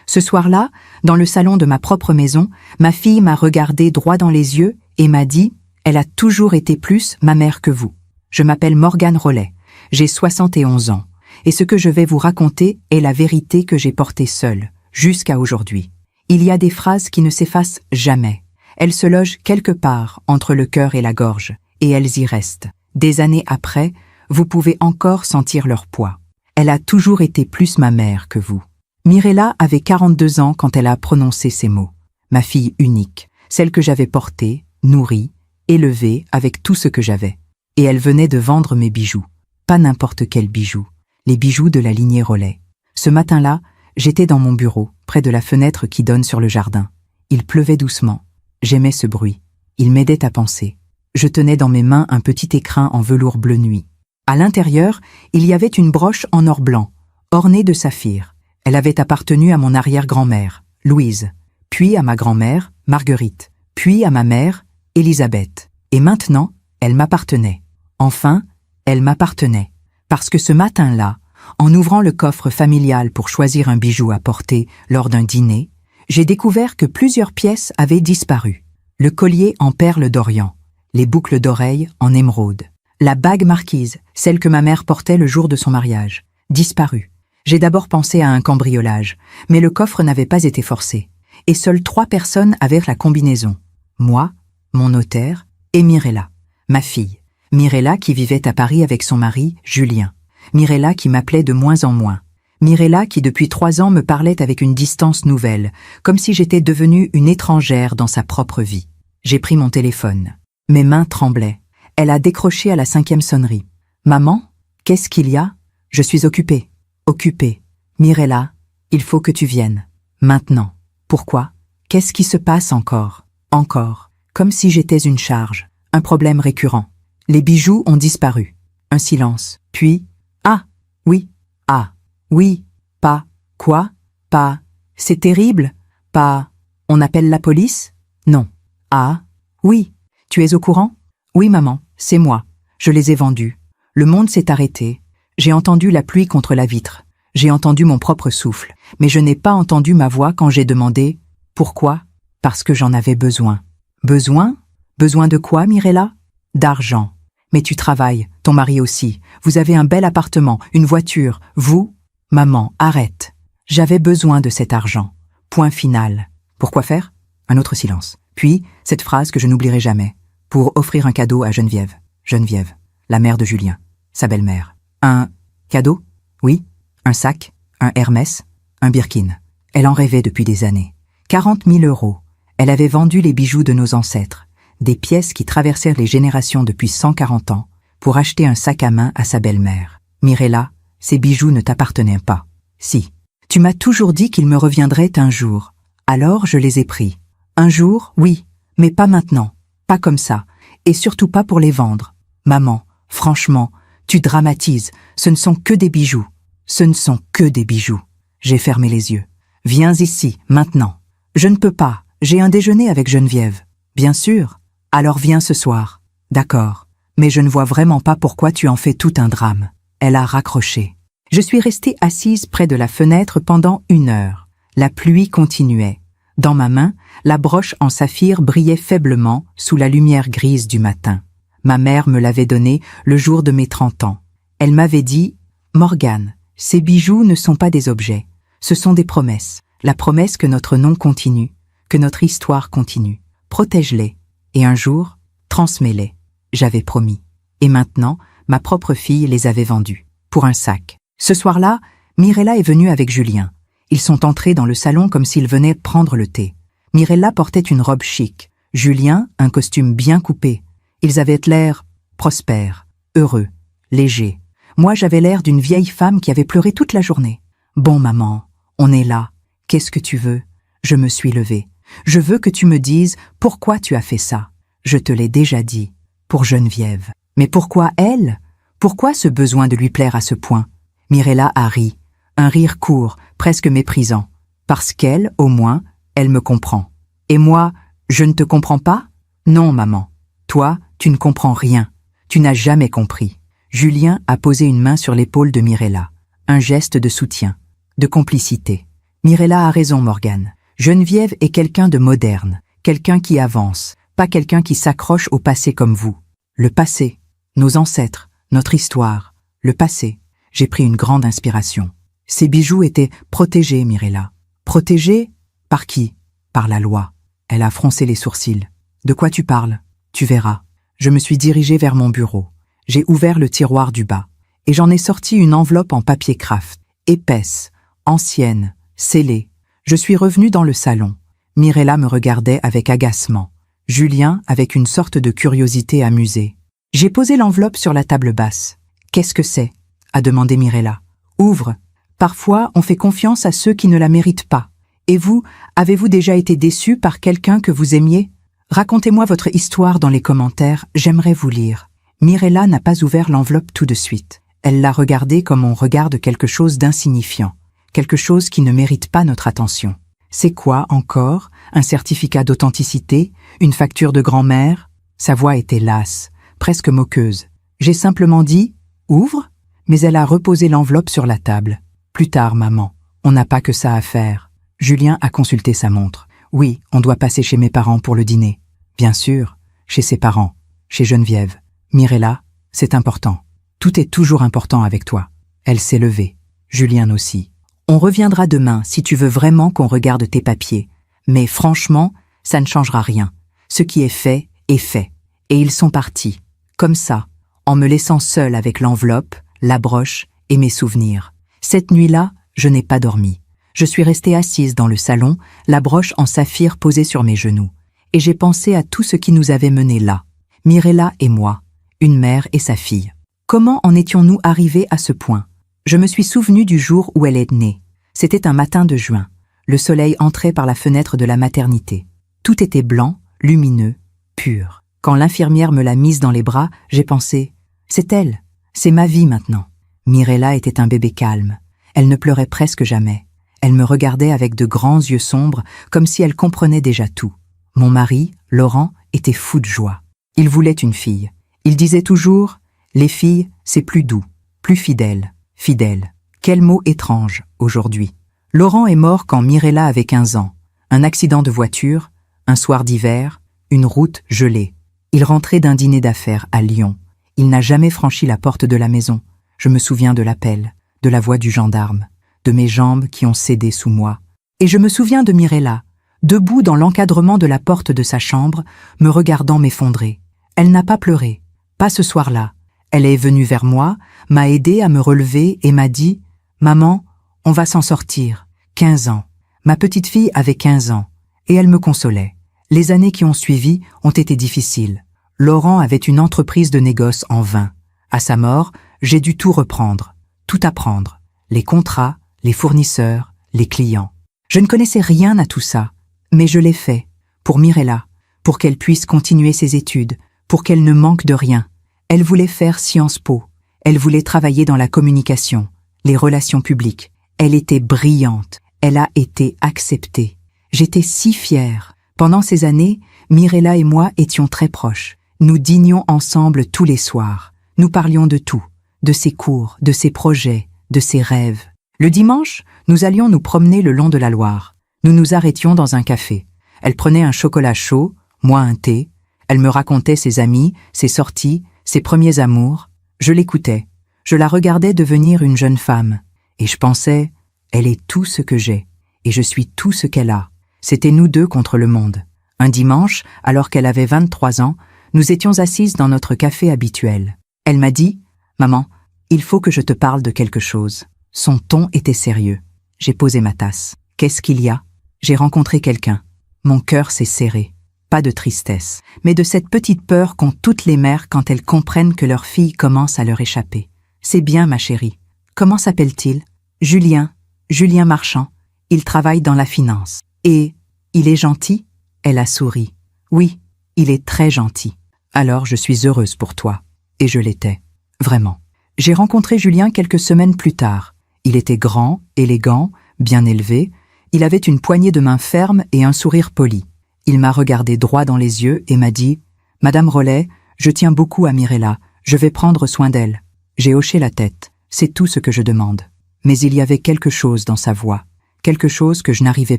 Ce soir-là, dans le salon de ma propre maison, ma fille m'a regardé droit dans les yeux et m'a dit « Elle a toujours été plus ma mère que vous. Je m'appelle Morgane Rollet, j'ai 71 ans, et ce que je vais vous raconter est la vérité que j'ai portée seule, jusqu'à aujourd'hui. Il y a des phrases qui ne s'effacent jamais. Elles se logent quelque part entre le cœur et la gorge, et elles y restent. Des années après, vous pouvez encore sentir leur poids. Elle a toujours été plus ma mère que vous. » Mirella avait 42 ans quand elle a prononcé ces mots. Ma fille unique, celle que j'avais portée, nourrie, élevée avec tout ce que j'avais. Et elle venait de vendre mes bijoux. Pas n'importe quels bijoux, les bijoux de la lignée Rollet. Ce matin-là, j'étais dans mon bureau, près de la fenêtre qui donne sur le jardin. Il pleuvait doucement. J'aimais ce bruit. Il m'aidait à penser. Je tenais dans mes mains un petit écrin en velours bleu nuit. À l'intérieur, il y avait une broche en or blanc, ornée de saphirs. Elle avait appartenu à mon arrière-grand-mère, Louise, puis à ma grand-mère, Marguerite, puis à ma mère, Élisabeth. Et maintenant, elle m'appartenait. Enfin, elle m'appartenait. Parce que ce matin-là, en ouvrant le coffre familial pour choisir un bijou à porter lors d'un dîner, j'ai découvert que plusieurs pièces avaient disparu. Le collier en perles d'Orient, les boucles d'oreilles en émeraude, la bague marquise, celle que ma mère portait le jour de son mariage, disparue. J'ai d'abord pensé à un cambriolage, mais le coffre n'avait pas été forcé, et seules 3 personnes avaient la combinaison. Moi, mon notaire, et Mirella, ma fille. Mirella qui vivait à Paris avec son mari, Julien. Mirella qui m'appelait de moins en moins. Mirella qui depuis 3 ans me parlait avec une distance nouvelle, comme si j'étais devenue une étrangère dans sa propre vie. J'ai pris mon téléphone. Mes mains tremblaient. Elle a décroché à la 5e sonnerie. « Maman, qu'est-ce qu'il y a ? Je suis occupée. » Occupée. « Mirella, il faut que tu viennes. Maintenant. » Pourquoi ? Qu'est-ce qui se passe encore ? Encore. Comme si j'étais une charge. Un problème récurrent. Les bijoux ont disparu. Un silence. Puis, « Ah, oui. Ah, oui. Pas. Quoi ? Pas. C'est terrible. Pas. On appelle la police ? Non. Ah, oui. Tu es au courant ? Oui, maman, c'est moi. Je les ai vendus. Le monde s'est arrêté. J'ai entendu la pluie contre la vitre. J'ai entendu mon propre souffle. Mais je n'ai pas entendu ma voix quand j'ai demandé « Pourquoi ?» Parce que j'en avais besoin. Besoin ? Besoin de quoi, Mirella ? D'argent. Mais tu travailles, ton mari aussi. Vous avez un bel appartement, une voiture. Vous ? Maman, arrête. J'avais besoin de cet argent. Point final. Pourquoi faire ? Un autre silence. Puis, cette phrase que je n'oublierai jamais. Pour offrir un cadeau à Geneviève. Geneviève, la mère de Julien, sa belle-mère. Un cadeau ? Oui. Un sac, un Hermès, un Birkin. Elle en rêvait depuis des années. 40 000 €. Elle avait vendu les bijoux de nos ancêtres, des pièces qui traversèrent les générations depuis 140 ans, pour acheter un sac à main à sa belle-mère. Mirella, ces bijoux ne t'appartenaient pas. Si. Tu m'as toujours dit qu'ils me reviendraient un jour. Alors je les ai pris. Un jour, oui, mais pas maintenant. Pas comme ça. Et surtout pas pour les vendre. Maman, franchement, tu dramatises. Ce ne sont que des bijoux. Ce ne sont que des bijoux. J'ai fermé les yeux. Viens ici, maintenant. Je ne peux pas. J'ai un déjeuner avec Geneviève. Bien sûr. Alors viens ce soir. D'accord. Mais je ne vois vraiment pas pourquoi tu en fais tout un drame. Elle a raccroché. Je suis restée assise près de la fenêtre pendant 1 heure. La pluie continuait. Dans ma main, la broche en saphir brillait faiblement sous la lumière grise du matin. Ma mère me l'avait donnée le jour de mes 30 ans. Elle m'avait dit « Morgane, ces bijoux ne sont pas des objets, ce sont des promesses. La promesse que notre nom continue, que notre histoire continue. Protège-les, et un jour, transmets-les. » J'avais promis. Et maintenant, ma propre fille les avait vendus, pour un sac. Ce soir-là, Mirella est venue avec Julien. Ils sont entrés dans le salon comme s'ils venaient prendre le thé. Mirella portait une robe chic, Julien un costume bien coupé. Ils avaient l'air prospères, heureux, légers. Moi, j'avais l'air d'une vieille femme qui avait pleuré toute la journée. « Bon, maman, on est là. Qu'est-ce que tu veux ?» Je me suis levée. « Je veux que tu me dises pourquoi tu as fait ça. Je te l'ai déjà dit. Pour Geneviève. Mais pourquoi elle ? Pourquoi ce besoin de lui plaire à ce point ?» Mirella a ri. Un rire court, presque méprisant. Parce qu'elle, au moins, elle me comprend. Et moi, je ne te comprends pas ? Non, maman. Toi, tu ne comprends rien. Tu n'as jamais compris. Julien a posé une main sur l'épaule de Mirella. Un geste de soutien, de complicité. Mirella a raison, Morgane. Geneviève est quelqu'un de moderne, quelqu'un qui avance, pas quelqu'un qui s'accroche au passé comme vous. Le passé, nos ancêtres, notre histoire, le passé. J'ai pris une grande inspiration. Ces bijoux étaient protégés, Mirella. Protégés? Par qui? Par la loi. Elle a froncé les sourcils. De quoi tu parles? Tu verras. Je me suis dirigée vers mon bureau. J'ai ouvert le tiroir du bas. Et j'en ai sorti une enveloppe en papier craft, épaisse, ancienne, scellée. Je suis revenue dans le salon. Mirella me regardait avec agacement. Julien avec une sorte de curiosité amusée. J'ai posé l'enveloppe sur la table basse. « Qu'est-ce que c'est ?» a demandé Mirella. « Ouvre. Parfois, on fait confiance à ceux qui ne la méritent pas. Et vous, avez-vous déjà été déçu par quelqu'un que vous aimiez? Racontez-moi votre histoire dans les commentaires, j'aimerais vous lire. » Mirella n'a pas ouvert l'enveloppe tout de suite. Elle l'a regardée comme on regarde quelque chose d'insignifiant, quelque chose qui ne mérite pas notre attention. C'est quoi encore? Un certificat d'authenticité? Une facture de grand-mère? Sa voix était lasse, presque moqueuse. J'ai simplement dit « Ouvre ?» mais elle a reposé l'enveloppe sur la table. « Plus tard, maman, on n'a pas que ça à faire. » Julien a consulté sa montre. « Oui, on doit passer chez mes parents pour le dîner. » Bien sûr, chez ses parents, chez Geneviève. Mirella, c'est important. Tout est toujours important avec toi. Elle s'est levée. Julien aussi. On reviendra demain si tu veux vraiment qu'on regarde tes papiers. Mais franchement, ça ne changera rien. Ce qui est fait est fait. Et ils sont partis. Comme ça, en me laissant seule avec l'enveloppe, la broche et mes souvenirs. Cette nuit-là, je n'ai pas dormi. Je suis restée assise dans le salon, la broche en saphir posée sur mes genoux. Et j'ai pensé à tout ce qui nous avait menés là. Mirella et moi, une mère et sa fille. Comment en étions-nous arrivés à ce point? Je me suis souvenue du jour où elle est née. C'était un matin de juin. Le soleil entrait par la fenêtre de la maternité. Tout était blanc, lumineux, pur. Quand l'infirmière me l'a mise dans les bras, j'ai pensé « C'est elle, c'est ma vie maintenant ». Mirella était un bébé calme. Elle ne pleurait presque jamais. Elle me regardait avec de grands yeux sombres, comme si elle comprenait déjà tout. Mon mari, Laurent, était fou de joie. Il voulait une fille. Il disait toujours « Les filles, c'est plus doux, plus fidèle, fidèle ». Quel mot étrange, aujourd'hui. Laurent est mort quand Mirella avait 15 ans. Un accident de voiture, un soir d'hiver, une route gelée. Il rentrait d'un dîner d'affaires à Lyon. Il n'a jamais franchi la porte de la maison. Je me souviens de l'appel, de la voix du gendarme, de mes jambes qui ont cédé sous moi. Et je me souviens de Mirella, debout dans l'encadrement de la porte de sa chambre, me regardant m'effondrer. Elle n'a pas pleuré, pas ce soir-là. Elle est venue vers moi, m'a aidé à me relever et m'a dit « Maman, on va s'en sortir. 15 ans. » Ma petite fille avait 15 ans, et elle me consolait. Les années qui ont suivi ont été difficiles. Laurent avait une entreprise de négoce en vin. À sa mort, j'ai dû tout reprendre, tout apprendre. Les contrats, les fournisseurs, les clients. Je ne connaissais rien à tout ça, mais je l'ai fait, pour Mirella, pour qu'elle puisse continuer ses études, pour qu'elle ne manque de rien. Elle voulait faire Sciences Po. Elle voulait travailler dans la communication, les relations publiques. Elle était brillante. Elle a été acceptée. J'étais si fière. Pendant ces années, Mirella et moi étions très proches. Nous dînions ensemble tous les soirs. Nous parlions de tout, de ses cours, de ses projets, de ses rêves. Le dimanche, nous allions nous promener le long de la Loire. Nous nous arrêtions dans un café. Elle prenait un chocolat chaud, moi un thé. Elle me racontait ses amis, ses sorties, ses premiers amours. Je l'écoutais. Je la regardais devenir une jeune femme. Et je pensais, elle est tout ce que j'ai. Et je suis tout ce qu'elle a. C'était nous deux contre le monde. Un dimanche, alors qu'elle avait 23 ans, nous étions assises dans notre café habituel. Elle m'a dit « Maman, il faut que je te parle de quelque chose. » Son ton était sérieux. J'ai posé ma tasse. « Qu'est-ce qu'il y a ?» J'ai rencontré quelqu'un. Mon cœur s'est serré. Pas de tristesse, mais de cette petite peur qu'ont toutes les mères quand elles comprennent que leur fille commence à leur échapper. « C'est bien, ma chérie. Comment s'appelle-t-il ?»« Julien. Julien Marchand. Il travaille dans la finance. Et il est gentil ?» Elle a souri. « Oui, il est très gentil. Alors je suis heureuse pour toi. » Et je l'étais. Vraiment. J'ai rencontré Julien quelques semaines plus tard. Il était grand, élégant, bien élevé. Il avait une poignée de main ferme et un sourire poli. Il m'a regardé droit dans les yeux et m'a dit « Madame Rollet, je tiens beaucoup à Mirella. Je vais prendre soin d'elle. » J'ai hoché la tête. C'est tout ce que je demande. Mais il y avait quelque chose dans sa voix. quelque chose que je n'arrivais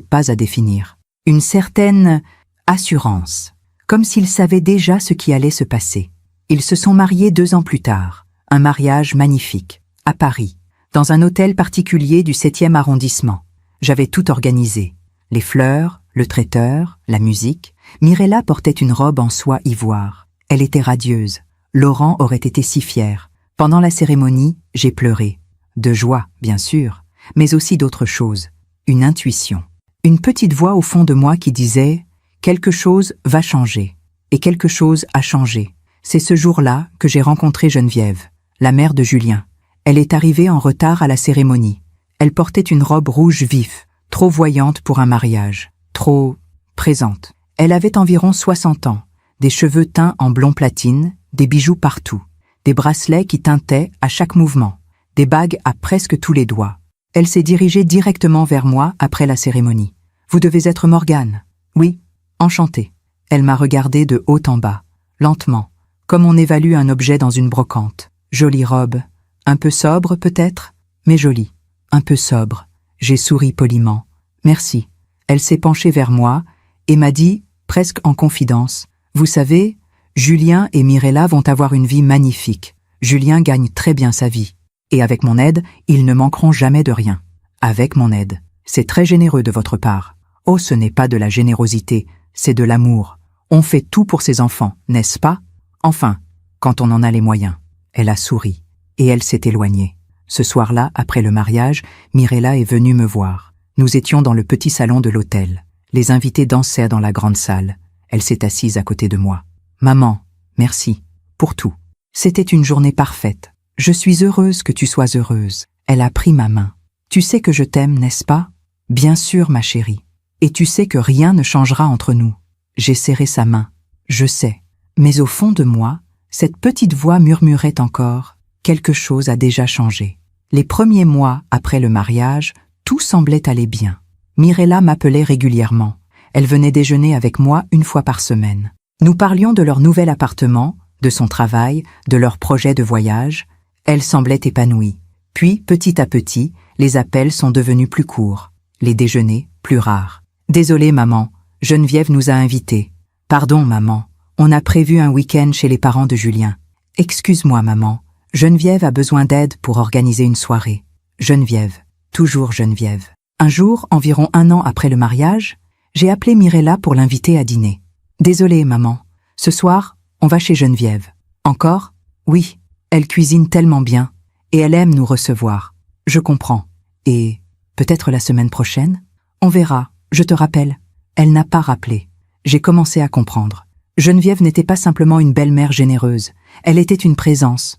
pas à définir. Une certaine assurance, comme s'ils savaient déjà ce qui allait se passer. Ils se sont mariés 2 ans plus tard, un mariage magnifique, à Paris, dans un hôtel particulier du 7e arrondissement. J'avais tout organisé, les fleurs, le traiteur, la musique. Mirella portait une robe en soie ivoire. Elle était radieuse. Laurent aurait été si fier. Pendant la cérémonie, j'ai pleuré. De joie, bien sûr, mais aussi d'autres choses. Une intuition. Une petite voix au fond de moi qui disait « Quelque chose va changer. » Et quelque chose a changé. C'est ce jour-là que j'ai rencontré Geneviève, la mère de Julien. Elle est arrivée en retard à la cérémonie. Elle portait une robe rouge vif, trop voyante pour un mariage, trop présente. Elle avait environ 60 ans, des cheveux teints en blond platine, des bijoux partout, des bracelets qui tintaient à chaque mouvement, des bagues à presque tous les doigts. Elle s'est dirigée directement vers moi après la cérémonie. « Vous devez être Morgane. »« Oui, enchantée. » Elle m'a regardé de haut en bas, lentement, comme on évalue un objet dans une brocante. Jolie robe, un peu sobre peut-être, mais jolie. Un peu sobre. J'ai souri poliment. « Merci. » Elle s'est penchée vers moi et m'a dit, presque en confidence, « Vous savez, Julien et Mirella vont avoir une vie magnifique. Julien gagne très bien sa vie. Et avec mon aide, ils ne manqueront jamais de rien. Avec mon aide. C'est très généreux de votre part. Oh, ce n'est pas de la générosité, c'est de l'amour. On fait tout pour ses enfants, n'est-ce pas? Enfin, quand on en a les moyens. » Elle a souri. Et elle s'est éloignée. Ce soir-là, après le mariage, Mirella est venue me voir. Nous étions dans le petit salon de l'hôtel. Les invités dansaient dans la grande salle. Elle s'est assise à côté de moi. « Maman, merci. Pour tout. C'était une journée parfaite. Je suis heureuse que tu sois heureuse. » Elle a pris ma main. « Tu sais que je t'aime, n'est-ce pas? »« Bien sûr, ma chérie. Et tu sais que rien ne changera entre nous. » J'ai serré sa main. Je sais. Mais au fond de moi, cette petite voix murmurait encore « Quelque chose a déjà changé. » Les premiers mois après le mariage, tout semblait aller bien. Mirella m'appelait régulièrement. Elle venait déjeuner avec moi 1 fois par semaine. Nous parlions de leur nouvel appartement, de son travail, de leurs projets de voyage. Elle semblait épanouie. Puis, petit à petit, les appels sont devenus plus courts, les déjeuners plus rares. « Désolée, maman, Geneviève nous a invités. »« Pardon, maman, on a prévu un week-end chez les parents de Julien. »« Excuse-moi, maman, Geneviève a besoin d'aide pour organiser une soirée. » Geneviève, toujours Geneviève. Un jour, environ 1 an après le mariage, j'ai appelé Mirella pour l'inviter à dîner. « Désolée, maman, ce soir, on va chez Geneviève. »« Encore ? » ?»« Oui, elle cuisine tellement bien, et elle aime nous recevoir. »« Je comprends. Et peut-être la semaine prochaine ? » ?»« On verra, je te rappelle. » Elle n'a pas rappelé. J'ai commencé à comprendre. Geneviève n'était pas simplement une belle-mère généreuse, elle était une présence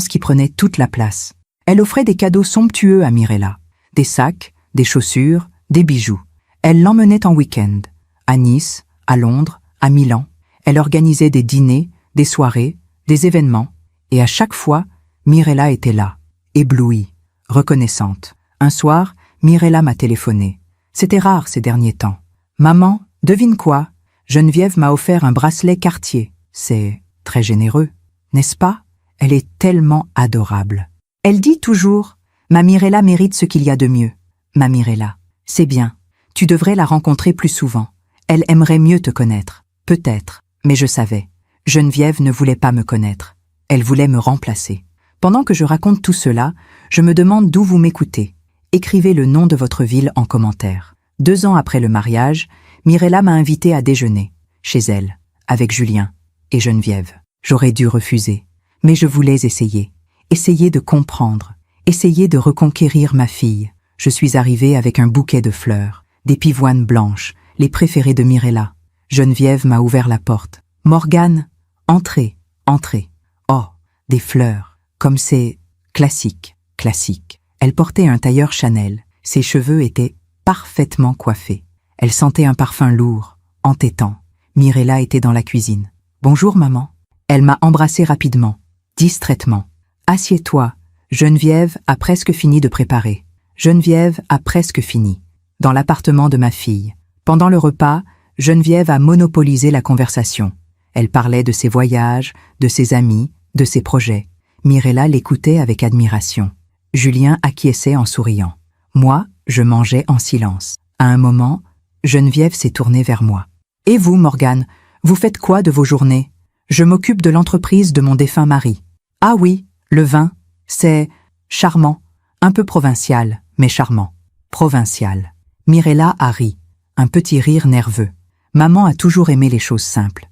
qui prenait toute la place. Elle offrait des cadeaux somptueux à Mirella, des sacs, des chaussures, des bijoux. Elle l'emmenait en week-end, à Nice, à Londres, à Milan. Elle organisait des dîners, des soirées, des événements, et à chaque fois, Mirella était là, éblouie, reconnaissante. Un soir, Mirella m'a téléphoné. C'était rare ces derniers temps. « Maman, devine quoi? Geneviève m'a offert un bracelet Cartier. C'est très généreux, n'est-ce pas? Elle est tellement adorable. Elle dit toujours « Ma Mirella mérite ce qu'il y a de mieux. » Ma Mirella, c'est bien. Tu devrais la rencontrer plus souvent. Elle aimerait mieux te connaître. Peut-être, mais je savais. Geneviève ne voulait pas me connaître. Elle voulait me remplacer. Pendant que je raconte tout cela, je me demande d'où vous m'écoutez. Écrivez le nom de votre ville en commentaire. 2 ans après le mariage, Mirella m'a invité à déjeuner, chez elle, avec Julien et Geneviève. J'aurais dû refuser, mais je voulais essayer. Essayer de comprendre, essayer de reconquérir ma fille. Je suis arrivée avec un bouquet de fleurs, des pivoines blanches, les préférées de Mirella. Geneviève m'a ouvert la porte. « Morgane, entrez, entrez. » Oh, des fleurs, comme c'est classique, classique. Elle portait un tailleur Chanel, ses cheveux étaient parfaitement coiffés. Elle sentait un parfum lourd, entêtant. Mirella était dans la cuisine. « Bonjour, maman. » Elle m'a embrassé rapidement, distraitement. « Assieds-toi. Geneviève a presque fini de préparer. » Geneviève a presque fini. Dans l'appartement de ma fille. Pendant le repas, Geneviève a monopolisé la conversation. Elle parlait de ses voyages, de ses amis, de ses projets. Mirella l'écoutait avec admiration. Julien acquiesçait en souriant. Moi, Je mangeais en silence. À un moment, Geneviève s'est tournée vers moi. « Et vous, Morgane, vous faites quoi de vos journées ? Je m'occupe de l'entreprise de mon défunt mari. »« Ah oui, le vin, c'est charmant, un peu provincial, mais charmant. » Provincial. Mirella a ri, un petit rire nerveux. Maman a toujours aimé les choses simples,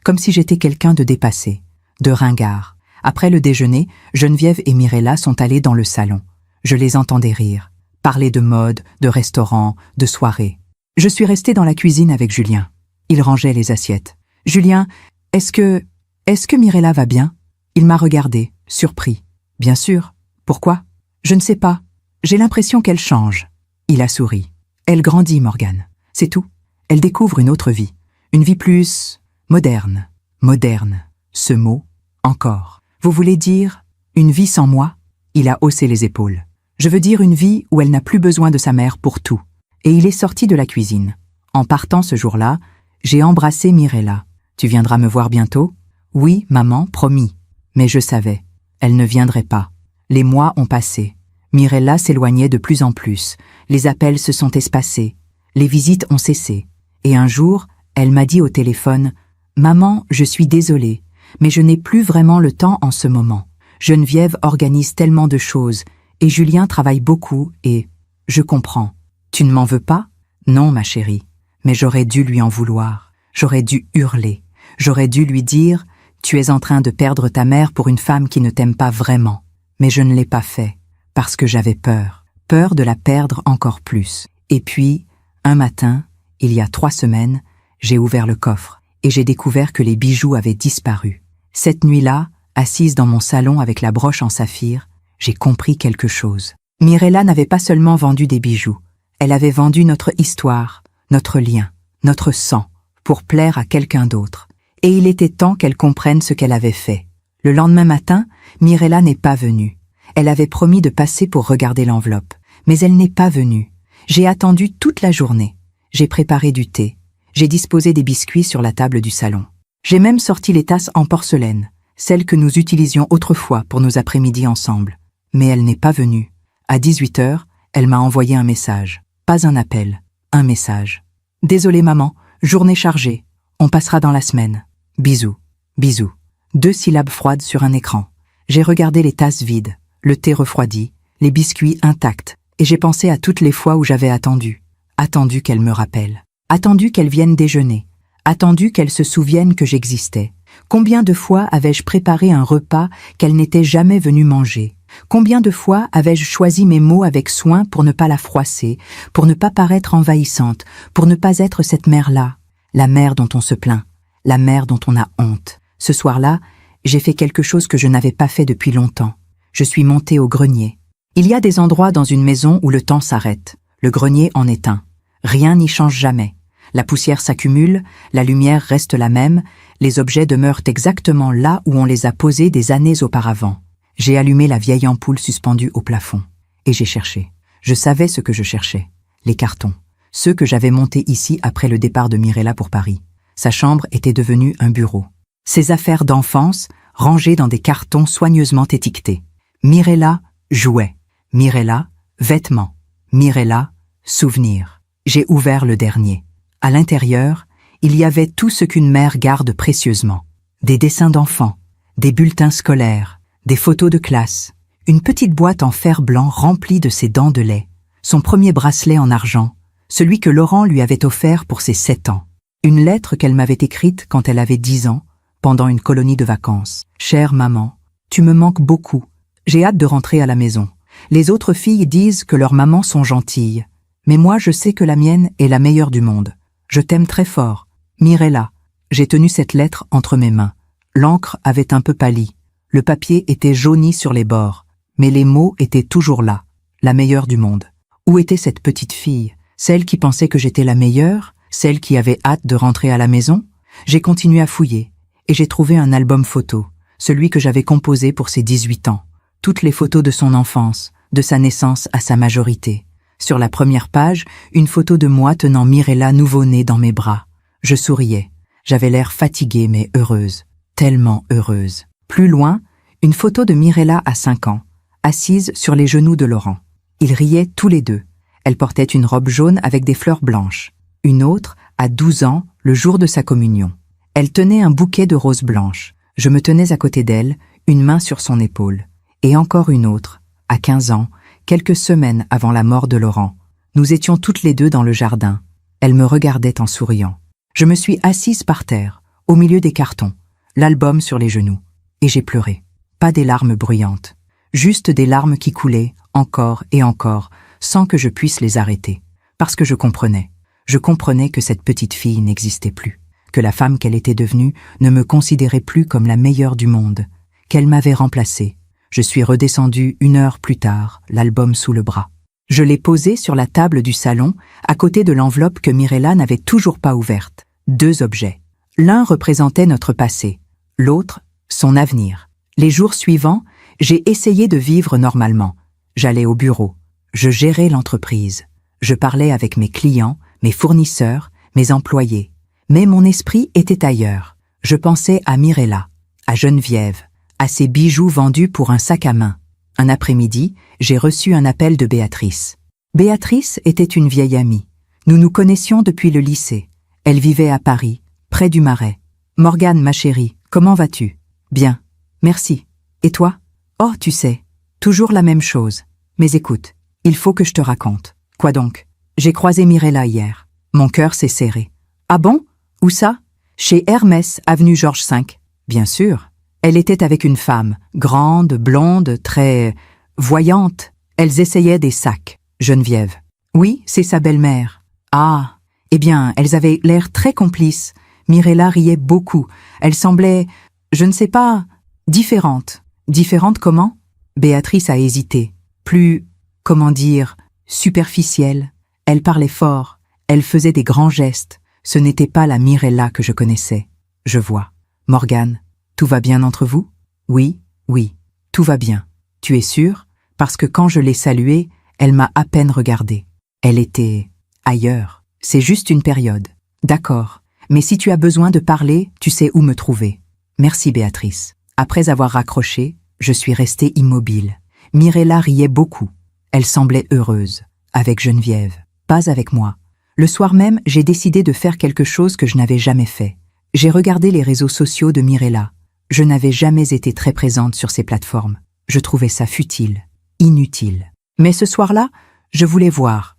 comme si j'étais quelqu'un de dépassé, de ringard. Après le déjeuner, Geneviève et Mirella sont allées dans le salon. Je les entendais rire, parler de mode, de restaurant, de soirée. Je suis restée dans la cuisine avec Julien. Il rangeait les assiettes. « Julien, est-ce que Mirella va bien ?» Il m'a regardé, surpris. « Bien sûr. Pourquoi ? » « Je ne sais pas. J'ai l'impression qu'elle change. » Il a souri. « Elle grandit, Morgane. C'est tout. Elle découvre une autre vie. Une vie plus moderne. Moderne. Ce mot, encore. Vous voulez dire une vie sans moi ? » Il a haussé les épaules. « Je veux dire une vie où elle n'a plus besoin de sa mère pour tout. » Et il est sorti de la cuisine. En partant ce jour-là, j'ai embrassé Mirella. « Tu viendras me voir bientôt ? » « Oui, maman, promis. » Mais je savais. Elle ne viendrait pas. Les mois ont passé. Mirella s'éloignait de plus en plus. Les appels se sont espacés. Les visites ont cessé. Et un jour, elle m'a dit au téléphone « Maman, je suis désolée, mais je n'ai plus vraiment le temps en ce moment. Geneviève organise tellement de choses, et Julien travaille beaucoup, et... Je comprends. Tu ne m'en veux pas ? Non, ma chérie. Mais j'aurais dû lui en vouloir. J'aurais dû hurler. J'aurais dû lui dire « Tu es en train de perdre ta mère pour une femme qui ne t'aime pas vraiment. » Mais je ne l'ai pas fait, parce que j'avais peur. Peur de la perdre encore plus. Et puis, un matin, il y a 3 semaines, j'ai ouvert le coffre, et j'ai découvert que les bijoux avaient disparu. Cette nuit-là, assise dans mon salon avec la broche en saphir, j'ai compris quelque chose. Mirella n'avait pas seulement vendu des bijoux, elle avait vendu notre histoire, notre lien, notre sang, pour plaire à quelqu'un d'autre. Et il était temps qu'elle comprenne ce qu'elle avait fait. Le lendemain matin, Mirella n'est pas venue. Elle avait promis de passer pour regarder l'enveloppe, mais elle n'est pas venue. J'ai attendu toute la journée. J'ai préparé du thé. J'ai disposé des biscuits sur la table du salon. J'ai même sorti les tasses en porcelaine, celles que nous utilisions autrefois pour nos après-midi ensemble. Mais elle n'est pas venue. À 18h, elle m'a envoyé un message. Pas un appel, un message. « Désolée maman, journée chargée. On passera dans la semaine. Bisous, bisous. » 2 syllabes froides sur un écran. J'ai regardé les tasses vides, le thé refroidi, les biscuits intacts, et j'ai pensé à toutes les fois où j'avais attendu. Attendu qu'elle me rappelle. Attendu qu'elle vienne déjeuner. Attendu qu'elle se souvienne que j'existais. Combien de fois avais-je préparé un repas qu'elle n'était jamais venue manger ? Combien de fois avais-je choisi mes mots avec soin pour ne pas la froisser, pour ne pas paraître envahissante, pour ne pas être cette mère-là, la mère dont on se plaint, la mère dont on a honte. Ce soir-là, j'ai fait quelque chose que je n'avais pas fait depuis longtemps. Je suis montée au grenier. Il y a des endroits dans une maison où le temps s'arrête. Le grenier en est un. Rien n'y change jamais. La poussière s'accumule, la lumière reste la même, les objets demeurent exactement là où on les a posés des années auparavant. J'ai allumé la vieille ampoule suspendue au plafond. Et j'ai cherché. Je savais ce que je cherchais. Les cartons. Ceux que j'avais montés ici après le départ de Mirella pour Paris. Sa chambre était devenue un bureau. Ses affaires d'enfance, rangées dans des cartons soigneusement étiquetés. Mirella, jouets. Mirella, vêtements. Mirella, souvenirs. J'ai ouvert le dernier. À l'intérieur, il y avait tout ce qu'une mère garde précieusement. Des dessins d'enfants, des bulletins scolaires, des photos de classe, une petite boîte en fer blanc remplie de ses dents de lait, son premier bracelet en argent, celui que Laurent lui avait offert pour ses 7 ans, une lettre qu'elle m'avait écrite quand elle avait 10 ans, pendant une colonie de vacances. « Chère maman, tu me manques beaucoup. J'ai hâte de rentrer à la maison. Les autres filles disent que leurs mamans sont gentilles, mais moi je sais que la mienne est la meilleure du monde. Je t'aime très fort. Mirella. » J'ai tenu cette lettre entre mes mains. L'encre avait un peu pâli. Le papier était jauni sur les bords, mais les mots étaient toujours là, la meilleure du monde. Où était cette petite fille, celle qui pensait que j'étais la meilleure, celle qui avait hâte de rentrer à la maison? J'ai continué à fouiller, et j'ai trouvé un album photo, celui que j'avais composé pour ses 18 ans. Toutes les photos de son enfance, de sa naissance à sa majorité. Sur la première page, une photo de moi tenant Mirella nouveau-née dans mes bras. Je souriais. J'avais l'air fatiguée mais heureuse, tellement heureuse. Plus loin, une photo de Mirella à 5 ans, assise sur les genoux de Laurent. Ils riaient tous les deux. Elle portait une robe jaune avec des fleurs blanches. Une autre, à 12 ans, le jour de sa communion. Elle tenait un bouquet de roses blanches. Je me tenais à côté d'elle, une main sur son épaule. Et encore une autre, à 15 ans, quelques semaines avant la mort de Laurent. Nous étions toutes les deux dans le jardin. Elle me regardait en souriant. Je me suis assise par terre, au milieu des cartons, l'album sur les genoux. Et j'ai pleuré. Pas des larmes bruyantes. Juste des larmes qui coulaient, encore et encore, sans que je puisse les arrêter. Parce que je comprenais. Je comprenais que cette petite fille n'existait plus. Que la femme qu'elle était devenue ne me considérait plus comme la meilleure du monde. Qu'elle m'avait remplacée. Je suis redescendue 1 heure plus tard, l'album sous le bras. Je l'ai posé sur la table du salon, à côté de l'enveloppe que Mirella n'avait toujours pas ouverte. 2 objets. L'un représentait notre passé, l'autre, son avenir. Les jours suivants, j'ai essayé de vivre normalement. J'allais au bureau. Je gérais l'entreprise. Je parlais avec mes clients, mes fournisseurs, mes employés. Mais mon esprit était ailleurs. Je pensais à Mirella, à Geneviève, à ses bijoux vendus pour un sac à main. Un après-midi, j'ai reçu un appel de Béatrice. Béatrice était une vieille amie. Nous nous connaissions depuis le lycée. Elle vivait à Paris, près du Marais. « Morgane, ma chérie, comment vas-tu ?»« Bien, merci. Et toi ?»« Oh, tu sais, toujours la même chose. Mais écoute, il faut que je te raconte. »« Quoi donc ?»« J'ai croisé Mirella hier. Mon cœur s'est serré. »« Ah bon? Où ça ?»« Chez Hermès, avenue Georges V. »« Bien sûr. Elle était avec une femme, grande, blonde, très voyante. Elles essayaient des sacs. Geneviève. Oui, c'est sa belle-mère. Ah, eh bien, elles avaient l'air très complices. Mirella riait beaucoup. Elle semblait, je ne sais pas, différente. Différente comment? Béatrice a hésité. Plus, comment dire, superficielle. Elle parlait fort. Elle faisait des grands gestes. Ce n'était pas la Mirella que je connaissais. Je vois. Morgane. Tout va bien entre vous? Oui, oui, tout va bien. Tu es sûre? Parce que quand je l'ai saluée, elle m'a à peine regardée. Elle était ailleurs. C'est juste une période. D'accord. Mais si tu as besoin de parler, tu sais où me trouver. Merci Béatrice. Après avoir raccroché, je suis restée immobile. Mirella riait beaucoup. Elle semblait heureuse. Avec Geneviève. Pas avec moi. Le soir même, j'ai décidé de faire quelque chose que je n'avais jamais fait. J'ai regardé les réseaux sociaux de Mirella. Je n'avais jamais été très présente sur ces plateformes. Je trouvais ça futile, inutile. Mais ce soir-là, je voulais voir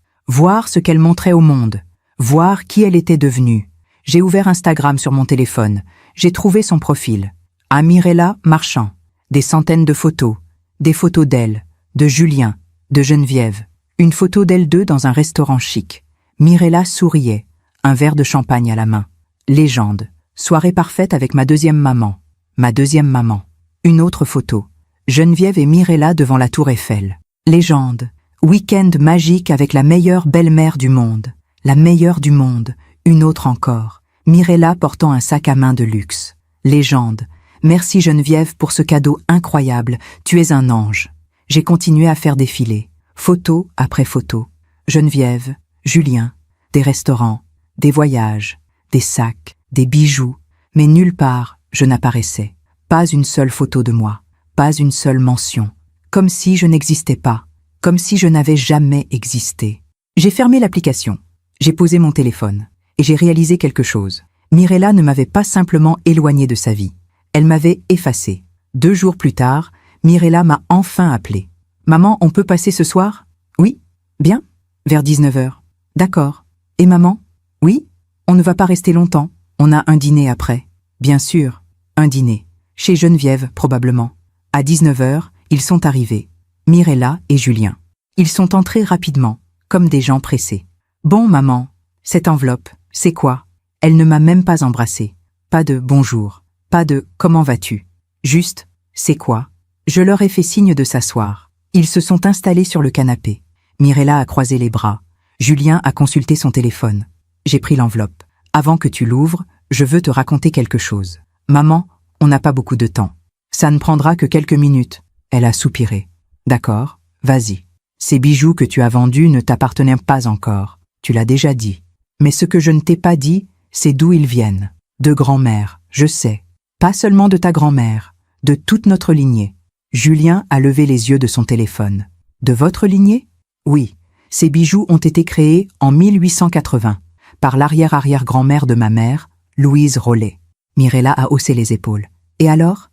ce qu'elle montrait au monde, voir qui elle était devenue. J'ai ouvert Instagram sur mon téléphone. J'ai trouvé son profil. À Mirella Marchand. Des centaines de photos. Des photos d'elle, de Julien, de Geneviève. Une photo d'elles deux dans un restaurant chic. Mirella souriait, un verre de champagne à la main. Légende. Soirée parfaite avec ma deuxième maman. Ma deuxième maman. Une autre photo. Geneviève et Mirella devant la tour Eiffel. Légende. Week-end magique avec la meilleure belle-mère du monde. La meilleure du monde. Une autre encore. Mirella portant un sac à main de luxe. Légende. Merci Geneviève pour ce cadeau incroyable. Tu es un ange. J'ai continué à faire défiler. Photo après photo. Geneviève, Julien, des restaurants, des voyages, des sacs, des bijoux. Mais nulle part, je n'apparaissais. Pas une seule photo de moi. Pas une seule mention. Comme si je n'existais pas. Comme si je n'avais jamais existé. J'ai fermé l'application. J'ai posé mon téléphone. Et j'ai réalisé quelque chose. Mirella ne m'avait pas simplement éloignée de sa vie. Elle m'avait effacée. 2 jours plus tard, Mirella m'a enfin appelée. « Maman, on peut passer ce soir ?»« Oui. Bien. Vers 19h. »« D'accord. Et maman ?»« Oui. On ne va pas rester longtemps. On a un dîner après. »« Bien sûr. Un dîner. Chez Geneviève, probablement. » À 19h, ils sont arrivés. Mirella et Julien. Ils sont entrés rapidement, comme des gens pressés. « Bon, maman, cette enveloppe, c'est quoi ?» Elle ne m'a même pas embrassée. Pas de « bonjour », pas de « comment vas-tu ?» Juste « c'est quoi ?» Je leur ai fait signe de s'asseoir. Ils se sont installés sur le canapé. Mirella a croisé les bras. Julien a consulté son téléphone. J'ai pris l'enveloppe. « Avant que tu l'ouvres, je veux te raconter quelque chose. Maman, on n'a pas beaucoup de temps. Ça ne prendra que quelques minutes. » Elle a soupiré. « D'accord, vas-y. Ces bijoux que tu as vendus ne t'appartenaient pas encore. Tu l'as déjà dit. Mais ce que je ne t'ai pas dit, c'est d'où ils viennent. De grand-mère, je sais. Pas seulement de ta grand-mère, de toute notre lignée. » Julien a levé les yeux de son téléphone. « De votre lignée ?» Oui, ces bijoux ont été créés en 1880 par l'arrière-arrière-grand-mère de ma mère, Louise Rollet. Mirella a haussé les épaules. Et alors,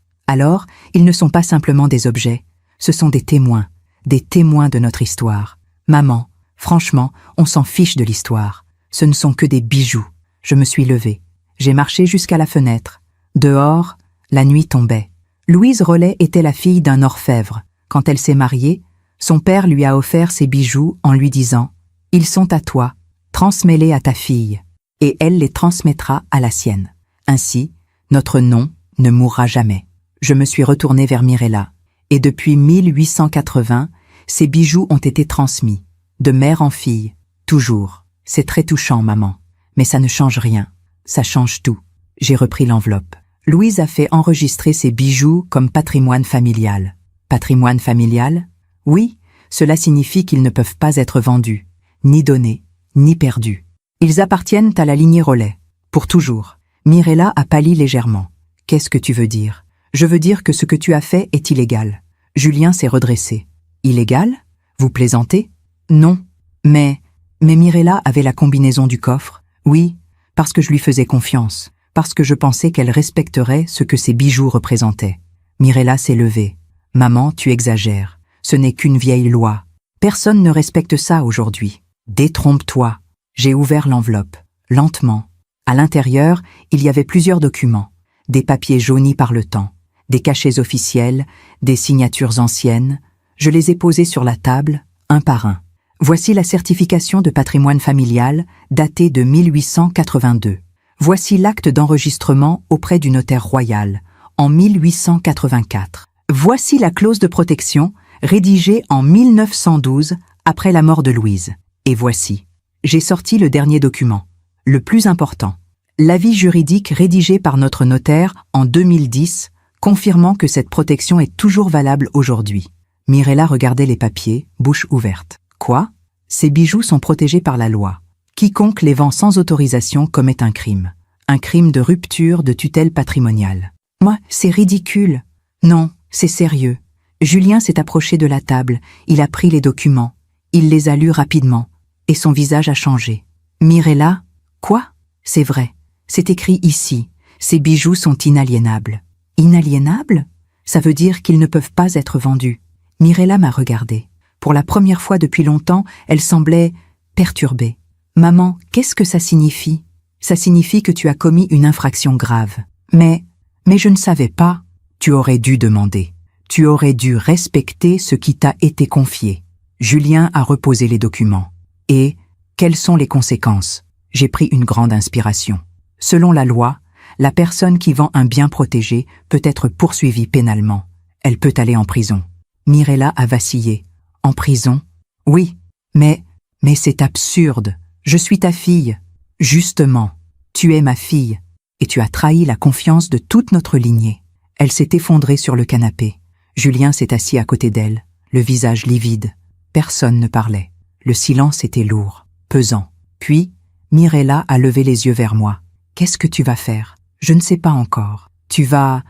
ils ne sont pas simplement des objets, ce sont des témoins de notre histoire. Maman, franchement, on s'en fiche de l'histoire. Ce ne sont que des bijoux. Je me suis levée. J'ai marché jusqu'à la fenêtre. Dehors, la nuit tombait. Louise Rollet était la fille d'un orfèvre. Quand elle s'est mariée, son père lui a offert ses bijoux en lui disant « Ils sont à toi, transmets-les à ta fille, et elle les transmettra à la sienne. Ainsi, notre nom ne mourra jamais. » Je me suis retournée vers Mirella, et depuis 1880, ces bijoux ont été transmis, de mère en fille, toujours. C'est très touchant, maman, mais ça ne change rien. Ça change tout. J'ai repris l'enveloppe. Louise a fait enregistrer ses bijoux comme patrimoine familial. Patrimoine familial? Oui, cela signifie qu'ils ne peuvent pas être vendus, ni donnés, ni perdus. Ils appartiennent à la lignée Rollet, pour toujours. Mirella a pâli légèrement. Qu'est-ce que tu veux dire? Je veux dire que ce que tu as fait est illégal. Julien s'est redressé. Illégal? Vous plaisantez? Non. Mais Mirella avait la combinaison du coffre. Oui, parce que je lui faisais confiance, parce que je pensais qu'elle respecterait ce que ces bijoux représentaient. Mirella s'est levée. Maman, tu exagères. Ce n'est qu'une vieille loi. Personne ne respecte ça aujourd'hui. Détrompe-toi. J'ai ouvert l'enveloppe, lentement. À l'intérieur, il y avait plusieurs documents. Des papiers jaunis par le temps, des cachets officiels, des signatures anciennes. Je les ai posés sur la table, un par un. Voici la certification de patrimoine familial, datée de 1882. Voici l'acte d'enregistrement auprès du notaire royal, en 1884. Voici la clause de protection, rédigée en 1912, après la mort de Louise. Et voici. J'ai sorti le dernier document, le plus important. L'avis juridique rédigé par notre notaire en 2010, confirmant que cette protection est toujours valable aujourd'hui. Mirella regardait les papiers, bouche ouverte. Quoi? Ces bijoux sont protégés par la loi. Quiconque les vend sans autorisation commet un crime de rupture de tutelle patrimoniale. Moi, c'est ridicule. Non, c'est sérieux. Julien s'est approché de la table, il a pris les documents, il les a lus rapidement, et son visage a changé. Mirella? Quoi? C'est vrai, c'est écrit ici, ces bijoux sont inaliénables. Inaliénables? Ça veut dire qu'ils ne peuvent pas être vendus. Mirella m'a regardée. Pour la première fois depuis longtemps, elle semblait perturbée. Maman, qu'est-ce que ça signifie? Ça signifie que tu as commis une infraction grave. Mais je ne savais pas. Tu aurais dû demander. Tu aurais dû respecter ce qui t'a été confié. Julien a reposé les documents. Et quelles sont les conséquences? J'ai pris une grande inspiration. Selon la loi, la personne qui vend un bien protégé peut être poursuivie pénalement. Elle peut aller en prison. Mirella a vacillé. En prison? Oui, mais c'est absurde. Je suis ta fille. Justement, tu es ma fille, et tu as trahi la confiance de toute notre lignée. Elle s'est effondrée sur le canapé. Julien s'est assis à côté d'elle, le visage livide. Personne ne parlait. Le silence était lourd, pesant. Puis, Mirella a levé les yeux vers moi. Qu'est-ce que tu vas faire? Je ne sais pas encore. Tu vas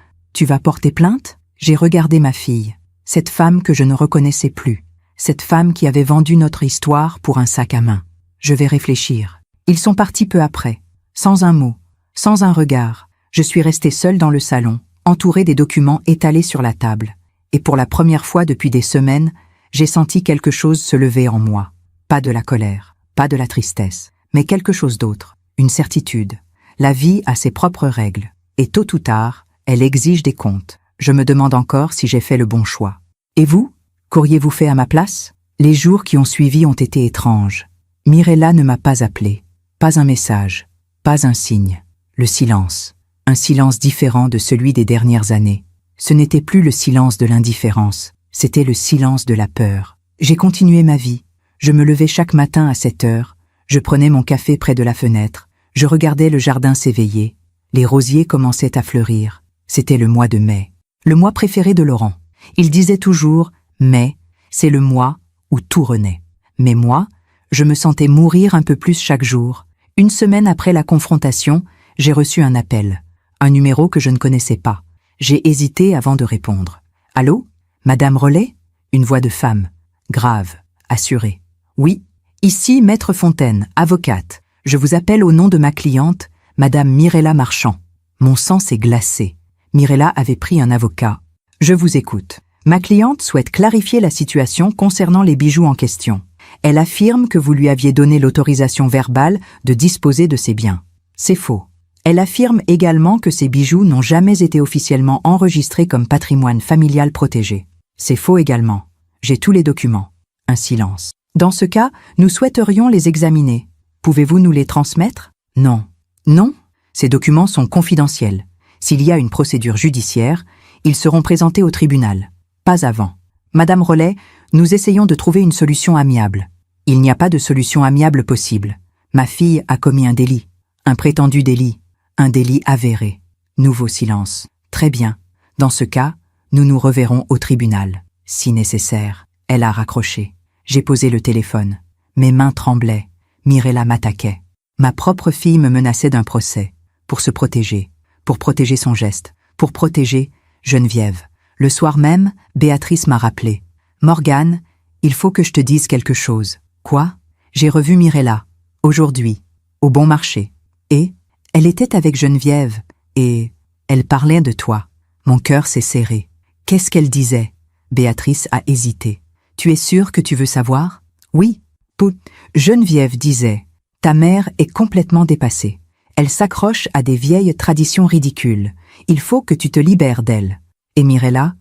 porter plainte? J'ai regardé ma fille, cette femme que je ne reconnaissais plus, cette femme qui avait vendu notre histoire pour un sac à main. Je vais réfléchir. Ils sont partis peu après, sans un mot, sans un regard. Je suis restée seule dans le salon, entourée des documents étalés sur la table. Et pour la première fois depuis des semaines, j'ai senti quelque chose se lever en moi. Pas de la colère, pas de la tristesse, mais quelque chose d'autre, une certitude. La vie a ses propres règles, et tôt ou tard, elle exige des comptes. Je me demande encore si j'ai fait le bon choix. Et vous? Qu'auriez-vous fait à ma place? Les jours qui ont suivi ont été étranges. Mirella ne m'a pas appelé. Pas un message, pas un signe. Le silence. Un silence différent de celui des dernières années. Ce n'était plus le silence de l'indifférence, c'était le silence de la peur. J'ai continué ma vie. Je me levais chaque matin à 7 heures, je prenais mon café près de la fenêtre, je regardais le jardin s'éveiller. Les rosiers commençaient à fleurir. C'était le mois de mai. Le mois préféré de Laurent. Il disait toujours « mai, c'est le mois où tout renaît ». Mais moi, je me sentais mourir un peu plus chaque jour. Une semaine après la confrontation, j'ai reçu un appel, un numéro que je ne connaissais pas. J'ai hésité avant de répondre. « Allô? Madame Rollet ?» Une voix de femme, grave, assurée. Oui, ici Maître Fontaine, avocate. Je vous appelle au nom de ma cliente, Madame Mirella Marchand. Mon sang s'est glacé. Mirella avait pris un avocat. Je vous écoute. Ma cliente souhaite clarifier la situation concernant les bijoux en question. Elle affirme que vous lui aviez donné l'autorisation verbale de disposer de ces biens. C'est faux. Elle affirme également que ces bijoux n'ont jamais été officiellement enregistrés comme patrimoine familial protégé. C'est faux également. J'ai tous les documents. Un silence. Dans ce cas, nous souhaiterions les examiner. Pouvez-vous nous les transmettre? Non. Non? Ces documents sont confidentiels. S'il y a une procédure judiciaire, ils seront présentés au tribunal. Pas avant. Madame Rollet, nous essayons de trouver une solution amiable. Il n'y a pas de solution amiable possible. Ma fille a commis un délit. Un prétendu délit. Un délit avéré. Nouveau silence. Très bien. Dans ce cas, nous nous reverrons au tribunal. Si nécessaire. Elle a raccroché. J'ai posé le téléphone. Mes mains tremblaient. Mirella m'attaquait. Ma propre fille me menaçait d'un procès. Pour se protéger. Pour protéger son geste. Pour protéger Geneviève. Le soir même, Béatrice m'a rappelé. « Morgane, il faut que je te dise quelque chose. »« Quoi ?» ?»« J'ai revu Mirella. Aujourd'hui. Au bon marché. Et elle était avec Geneviève. Et elle parlait de toi. Mon cœur s'est serré. Qu'est-ce qu'elle disait ?» Béatrice a hésité. « Tu es sûre que tu veux savoir ?»« Oui. » Geneviève disait. « Ta mère est complètement dépassée. Elle s'accroche à des vieilles traditions ridicules. Il faut que tu te libères d'elle. » Et Mirella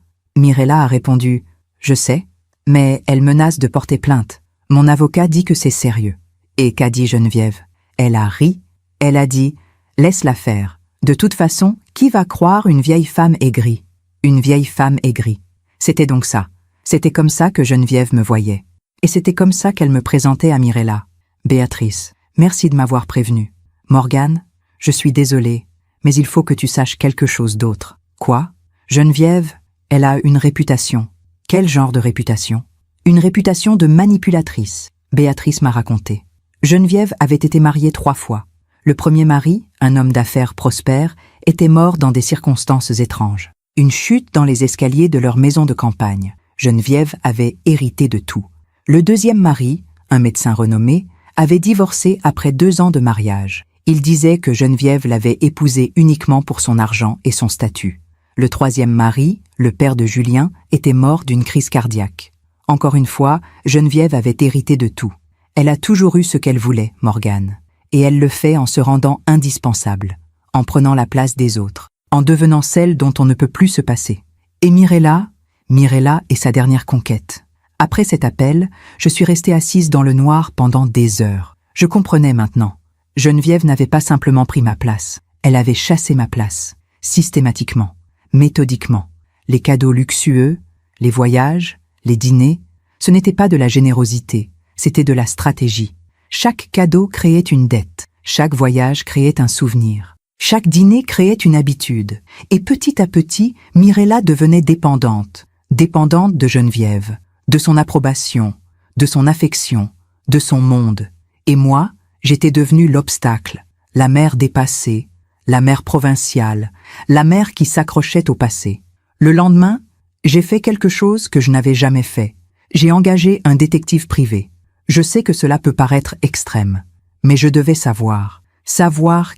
a répondu « Je sais, mais elle menace de porter plainte. Mon avocat dit que c'est sérieux. » Et qu'a dit Geneviève? Elle a ri. Elle a dit « Laisse-la faire. De toute façon, qui va croire une vieille femme aigrie? Une vieille femme aigrie. » C'était donc ça. C'était comme ça que Geneviève me voyait. Et c'était comme ça qu'elle me présentait à Mirella. « Béatrice, merci de m'avoir prévenue. Morgane, je suis désolée, mais il faut que tu saches quelque chose d'autre. »« Quoi ? » Geneviève, elle a une réputation. Quel genre de réputation? Une réputation de manipulatrice. Béatrice m'a raconté. Geneviève avait été mariée 3 fois. Le premier mari, un homme d'affaires prospère, était mort dans des circonstances étranges. Une chute dans les escaliers de leur maison de campagne. Geneviève avait hérité de tout. Le deuxième mari, un médecin renommé, avait divorcé après 2 ans de mariage. Il disait que Geneviève l'avait épousé uniquement pour son argent et son statut. Le troisième mari, le père de Julien, était mort d'une crise cardiaque. Encore une fois, Geneviève avait hérité de tout. Elle a toujours eu ce qu'elle voulait, Morgane. Et elle le fait en se rendant indispensable, en prenant la place des autres, en devenant celle dont on ne peut plus se passer. Et Mirella est sa dernière conquête. Après cet appel, je suis restée assise dans le noir pendant des heures. Je comprenais maintenant. Geneviève n'avait pas simplement pris ma place. Elle avait chassé ma place, systématiquement. Méthodiquement. Les cadeaux luxueux, les voyages, les dîners, ce n'était pas de la générosité, c'était de la stratégie. Chaque cadeau créait une dette, chaque voyage créait un souvenir, chaque dîner créait une habitude, et petit à petit, Mirella devenait dépendante de Geneviève, de son approbation, de son affection, de son monde. Et moi, j'étais devenue l'obstacle, la mère dépassée, la mère provinciale, la mère qui s'accrochait au passé. Le lendemain, j'ai fait quelque chose que je n'avais jamais fait. J'ai engagé un détective privé. Je sais que cela peut paraître extrême, mais je devais savoir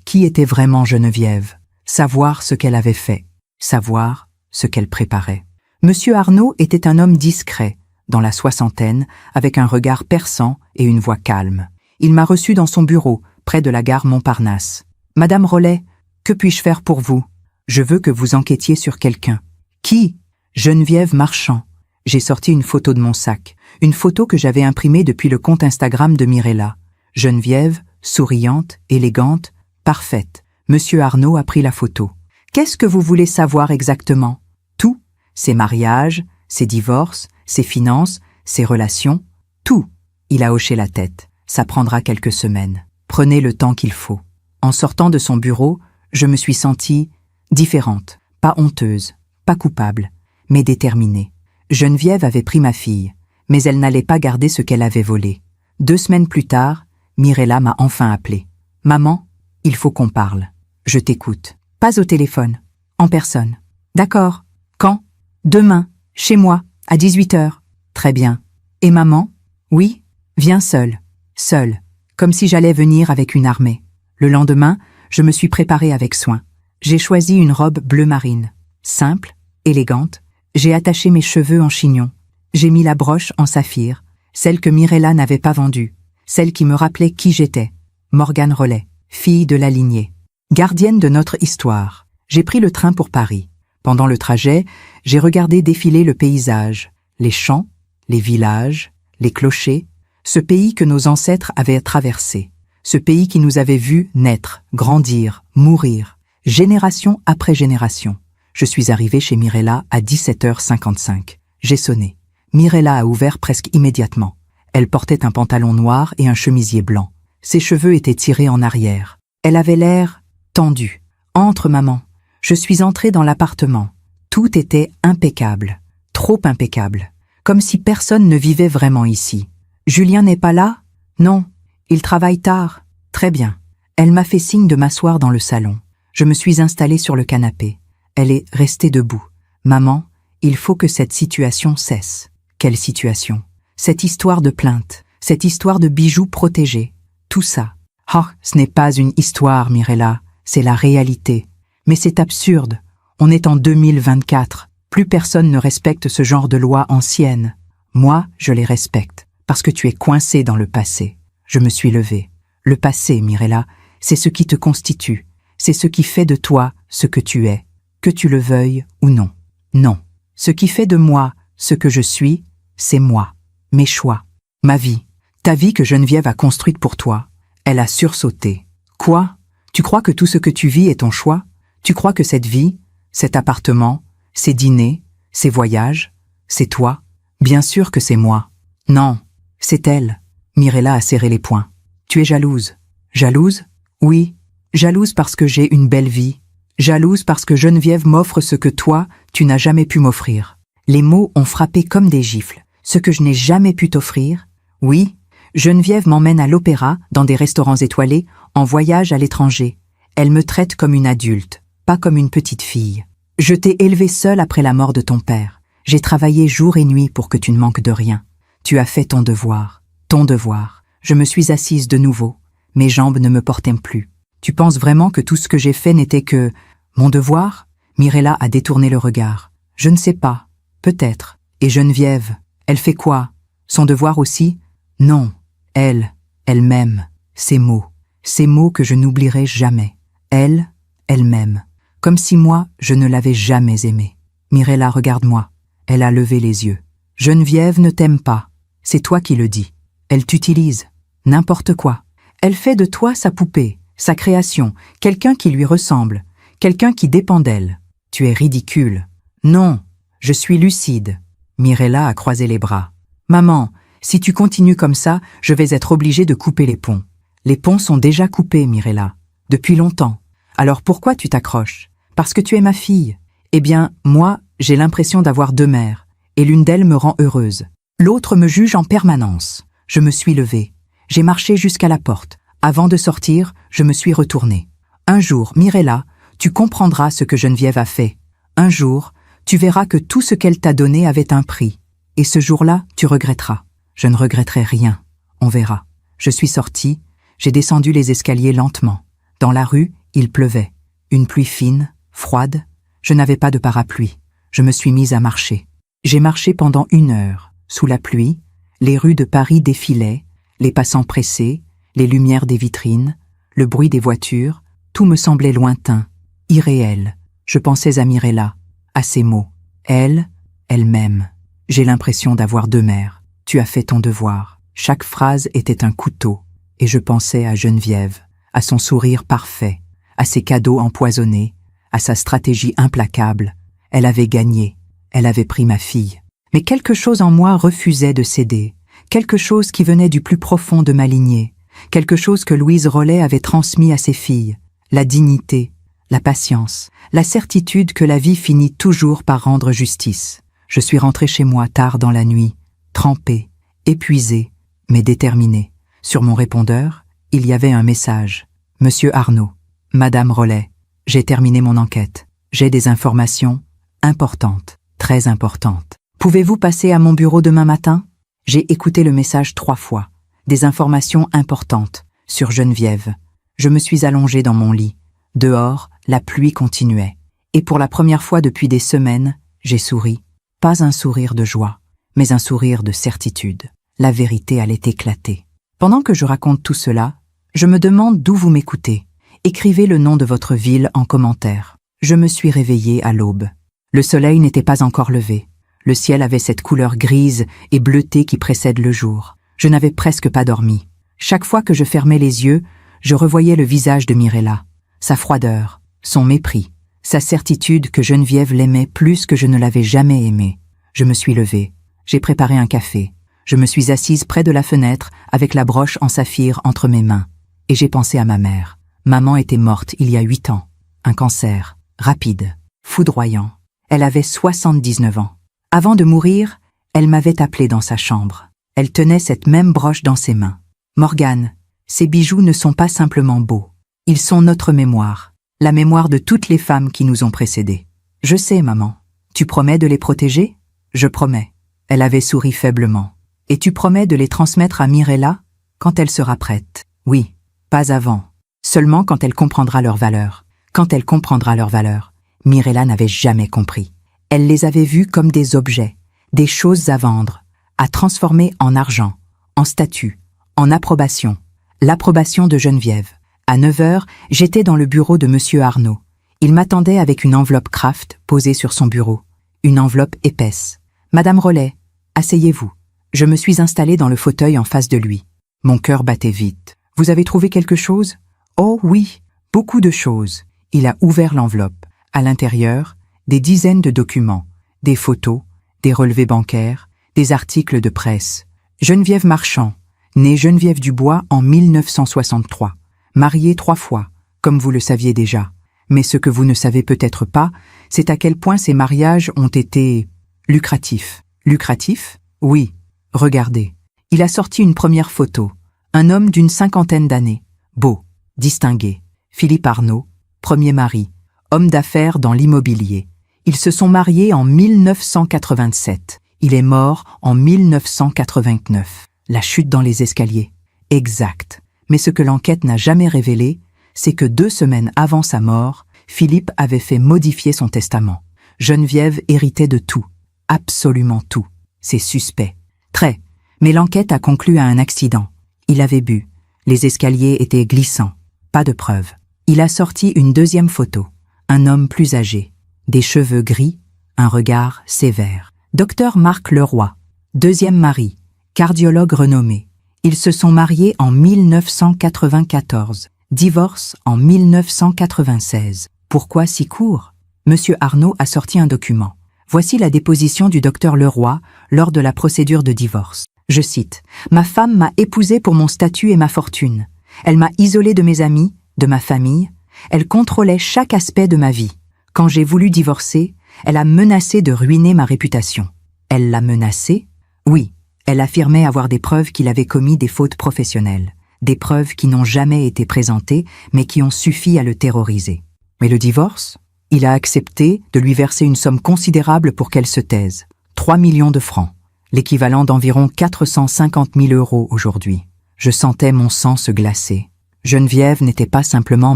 qui était vraiment Geneviève, savoir ce qu'elle avait fait, savoir ce qu'elle préparait. Monsieur Arnaud était un homme discret, dans la 60aine, avec un regard perçant et une voix calme. Il m'a reçu dans son bureau, près de la gare Montparnasse. « Madame Rollet, que puis-je faire pour vous? Je veux que vous enquêtiez sur quelqu'un. »« Qui ?»« Geneviève Marchand. » J'ai sorti une photo de mon sac, une photo que j'avais imprimée depuis le compte Instagram de Mirella. Geneviève, souriante, élégante, parfaite. Monsieur Arnaud a pris la photo. « Qu'est-ce que vous voulez savoir exactement? » « Tout. Ses mariages, ses divorces, ses finances, ses relations, tout. » Il a hoché la tête. « Ça prendra quelques semaines. Prenez le temps qu'il faut. » En sortant de son bureau, je me suis sentie différente, pas honteuse, pas coupable, mais déterminée. Geneviève avait pris ma fille, mais elle n'allait pas garder ce qu'elle avait volé. 2 semaines plus tard, Mirella m'a enfin appelée. « Maman, il faut qu'on parle. Je t'écoute. Pas au téléphone, en personne. »« D'accord. Quand ? » ?»« Demain, chez moi, à 18h. »« Très bien. Et maman ? » ?»« Oui. Viens seul, seul, comme si j'allais venir avec une armée. Le lendemain, je me suis préparée avec soin. J'ai choisi une robe bleu marine, simple, élégante. J'ai attaché mes cheveux en chignon. J'ai mis la broche en saphir, celle que Mirella n'avait pas vendue, celle qui me rappelait qui j'étais. Morgane Rollet, fille de la lignée, gardienne de notre histoire. J'ai pris le train pour Paris. Pendant le trajet, j'ai regardé défiler le paysage, les champs, les villages, les clochers, ce pays que nos ancêtres avaient traversé, ce pays qui nous avait vus naître, grandir, mourir, génération après génération. Je suis arrivé chez Mirella à 17h55. J'ai sonné. Mirella a ouvert presque immédiatement. Elle portait un pantalon noir et un chemisier blanc. Ses cheveux étaient tirés en arrière. Elle avait l'air tendue. « Entre, maman. » Je suis entrée dans l'appartement. Tout était impeccable. Trop impeccable. Comme si personne ne vivait vraiment ici. « Julien n'est pas là ? » ?»« Non. Il travaille tard. » »« Très bien. » Elle m'a fait signe de m'asseoir dans le salon. Je me suis installée sur le canapé. Elle est restée debout. « Maman, il faut que cette situation cesse. » « Quelle situation ? Cette histoire de plainte, cette histoire de bijoux protégés, tout ça. Oh, ce n'est pas une histoire, Mirella, c'est la réalité. Mais c'est absurde. On est en 2024. Plus personne ne respecte ce genre de lois anciennes. Moi, je les respecte, parce que tu es coincée dans le passé. Je me suis levée. Le passé, Mirella, c'est ce qui te constitue. C'est ce qui fait de toi ce que tu es, que tu le veuilles ou non. Non. Ce qui fait de moi ce que je suis, c'est moi, mes choix, ma vie, ta vie que Geneviève a construite pour toi. Elle a sursauté. Quoi ? Tu crois que tout ce que tu vis est ton choix ? Tu crois que cette vie, cet appartement, ces dîners, ces voyages, c'est toi ? Bien sûr que c'est moi. Non, c'est elle. Mirella a serré les poings. Tu es jalouse. Jalouse ? Oui, jalouse parce que j'ai une belle vie. Jalouse parce que Geneviève m'offre ce que toi, tu n'as jamais pu m'offrir. Les mots ont frappé comme des gifles. Ce que je n'ai jamais pu t'offrir, oui, Geneviève m'emmène à l'opéra, dans des restaurants étoilés, en voyage à l'étranger. Elle me traite comme une adulte, pas comme une petite fille. Je t'ai élevée seule après la mort de ton père. J'ai travaillé jour et nuit pour que tu ne manques de rien. Tu as fait ton devoir. Ton devoir. Je me suis assise de nouveau. Mes jambes ne me portaient plus. Tu penses vraiment que tout ce que j'ai fait n'était que... mon devoir ? Mirella a détourné le regard. Je ne sais pas. Peut-être. Et Geneviève, elle fait quoi ? Son devoir aussi ? Non. Elle m'aime. Ces mots que je n'oublierai jamais. Elle m'aime. Comme si moi, je ne l'avais jamais aimée. Mirella, regarde-moi. Elle a levé les yeux. Geneviève ne t'aime pas. C'est toi qui le dis. Elle t'utilise. N'importe quoi. Elle fait de toi sa poupée, sa création, quelqu'un qui lui ressemble, quelqu'un qui dépend d'elle. Tu es ridicule. Non, je suis lucide. Mirella a croisé les bras. Maman, si tu continues comme ça, je vais être obligée de couper les ponts. Les ponts sont déjà coupés, Mirella. Depuis longtemps. Alors pourquoi tu t'accroches ? Parce que tu es ma fille. Eh bien, moi, j'ai l'impression d'avoir deux mères, et l'une d'elles me rend heureuse. L'autre me juge en permanence. Je me suis levée. J'ai marché jusqu'à la porte. Avant de sortir, je me suis retournée. Un jour, Mirella, tu comprendras ce que Geneviève a fait. Un jour, tu verras que tout ce qu'elle t'a donné avait un prix. Et ce jour-là, tu regretteras. Je ne regretterai rien. On verra. Je suis sortie, j'ai descendu les escaliers lentement. Dans la rue, il pleuvait. Une pluie fine, froide. Je n'avais pas de parapluie. Je me suis mise à marcher. J'ai marché pendant 1 heure. Sous la pluie, les rues de Paris défilaient, les passants pressés, les lumières des vitrines, le bruit des voitures, tout me semblait lointain, irréel. Je pensais à Mirella, à ses mots. Elle m'aime. J'ai l'impression d'avoir deux mères. Tu as fait ton devoir. Chaque phrase était un couteau. Et je pensais à Geneviève, à son sourire parfait, à ses cadeaux empoisonnés, à sa stratégie implacable. Elle avait gagné. Elle avait pris ma fille. Mais quelque chose en moi refusait de céder. Quelque chose qui venait du plus profond de ma lignée. Quelque chose que Louise Rollet avait transmis à ses filles. La dignité, la patience, la certitude que la vie finit toujours par rendre justice. Je suis rentrée chez moi tard dans la nuit, trempée, épuisée, mais déterminée. Sur mon répondeur, il y avait un message. « Monsieur Arnaud, Madame Rollet, j'ai terminé mon enquête. J'ai des informations importantes, très importantes. Pouvez-vous passer à mon bureau demain matin ?» J'ai écouté le message 3 fois. des informations importantes sur Geneviève. Je me suis allongée dans mon lit. Dehors, la pluie continuait. Et pour la première fois depuis des semaines, j'ai souri. Pas un sourire de joie, mais un sourire de certitude. La vérité allait éclater. Pendant que je raconte tout cela, je me demande d'où vous m'écoutez. Écrivez le nom de votre ville en commentaire. Je me suis réveillée à l'aube. Le soleil n'était pas encore levé. Le ciel avait cette couleur grise et bleutée qui précède le jour. Je n'avais presque pas dormi. Chaque fois que je fermais les yeux, je revoyais le visage de Mirella, sa froideur, son mépris, sa certitude que Geneviève l'aimait plus que je ne l'avais jamais aimée. Je me suis levée, j'ai préparé un café. Je me suis assise près de la fenêtre avec la broche en saphir entre mes mains. Et j'ai pensé à ma mère. Maman était morte il y a 8 ans. Un cancer, rapide, foudroyant. Elle avait 79 ans. Avant de mourir, elle m'avait appelée dans sa chambre. Elle tenait cette même broche dans ses mains. « Morgane, ces bijoux ne sont pas simplement beaux. Ils sont notre mémoire, la mémoire de toutes les femmes qui nous ont précédées. »« Je sais, maman. Tu promets de les protéger ?»« Je promets. » Elle avait souri faiblement. « Et tu promets de les transmettre à Mirella quand elle sera prête ?»« Oui, pas avant. Seulement quand elle comprendra leur valeur. » Quand elle comprendra leur valeur. Mirella n'avait jamais compris. Elle les avait vus comme des objets, des choses à vendre, à transformer en argent, en statut, en approbation. L'approbation de Geneviève. À 9 heures, j'étais dans le bureau de Monsieur Arnaud. Il m'attendait avec une enveloppe Kraft posée sur son bureau. Une enveloppe épaisse. « Madame Rollet, asseyez-vous. » Je me suis installée dans le fauteuil en face de lui. Mon cœur battait vite. « Vous avez trouvé quelque chose ?»« Oh oui, beaucoup de choses. » Il a ouvert l'enveloppe. À l'intérieur, des dizaines de documents, des photos, des relevés bancaires, des articles de presse. Geneviève Marchand, née Geneviève Dubois en 1963, mariée 3 fois, comme vous le saviez déjà. Mais ce que vous ne savez peut-être pas, c'est à quel point ces mariages ont été lucratifs. Lucratifs? Oui. Regardez. Il a sorti une première photo. Un homme d'une 50aine d'années. Beau, distingué. Philippe Arnaud, premier mari, homme d'affaires dans l'immobilier. Ils se sont mariés en 1987. Il est mort en 1989. La chute dans les escaliers. Exact. Mais ce que l'enquête n'a jamais révélé, c'est que 2 semaines avant sa mort, Philippe avait fait modifier son testament. Geneviève héritait de tout. Absolument tout. C'est suspect. Très. Mais l'enquête a conclu à un accident. Il avait bu. Les escaliers étaient glissants. Pas de preuve. Il a sorti une deuxième photo. Un homme plus âgé. Des cheveux gris, un regard sévère. Docteur Marc Leroy. Deuxième mari. Cardiologue renommé. Ils se sont mariés en 1994. Divorce en 1996. Pourquoi si court? Monsieur Arnaud a sorti un document. Voici la déposition du docteur Leroy lors de la procédure de divorce. Je cite. « Ma femme m'a épousée pour mon statut et ma fortune. Elle m'a isolée de mes amis, de ma famille. Elle contrôlait chaque aspect de ma vie. Quand j'ai voulu divorcer, elle a menacé de ruiner ma réputation. » Elle l'a menacé? Oui, elle affirmait avoir des preuves qu'il avait commis des fautes professionnelles. Des preuves qui n'ont jamais été présentées, mais qui ont suffi à le terroriser. Mais le divorce? Il a accepté de lui verser une somme considérable pour qu'elle se taise. 3 millions de francs. L'équivalent d'environ 450 000 € aujourd'hui. Je sentais mon sang se glacer. Geneviève n'était pas simplement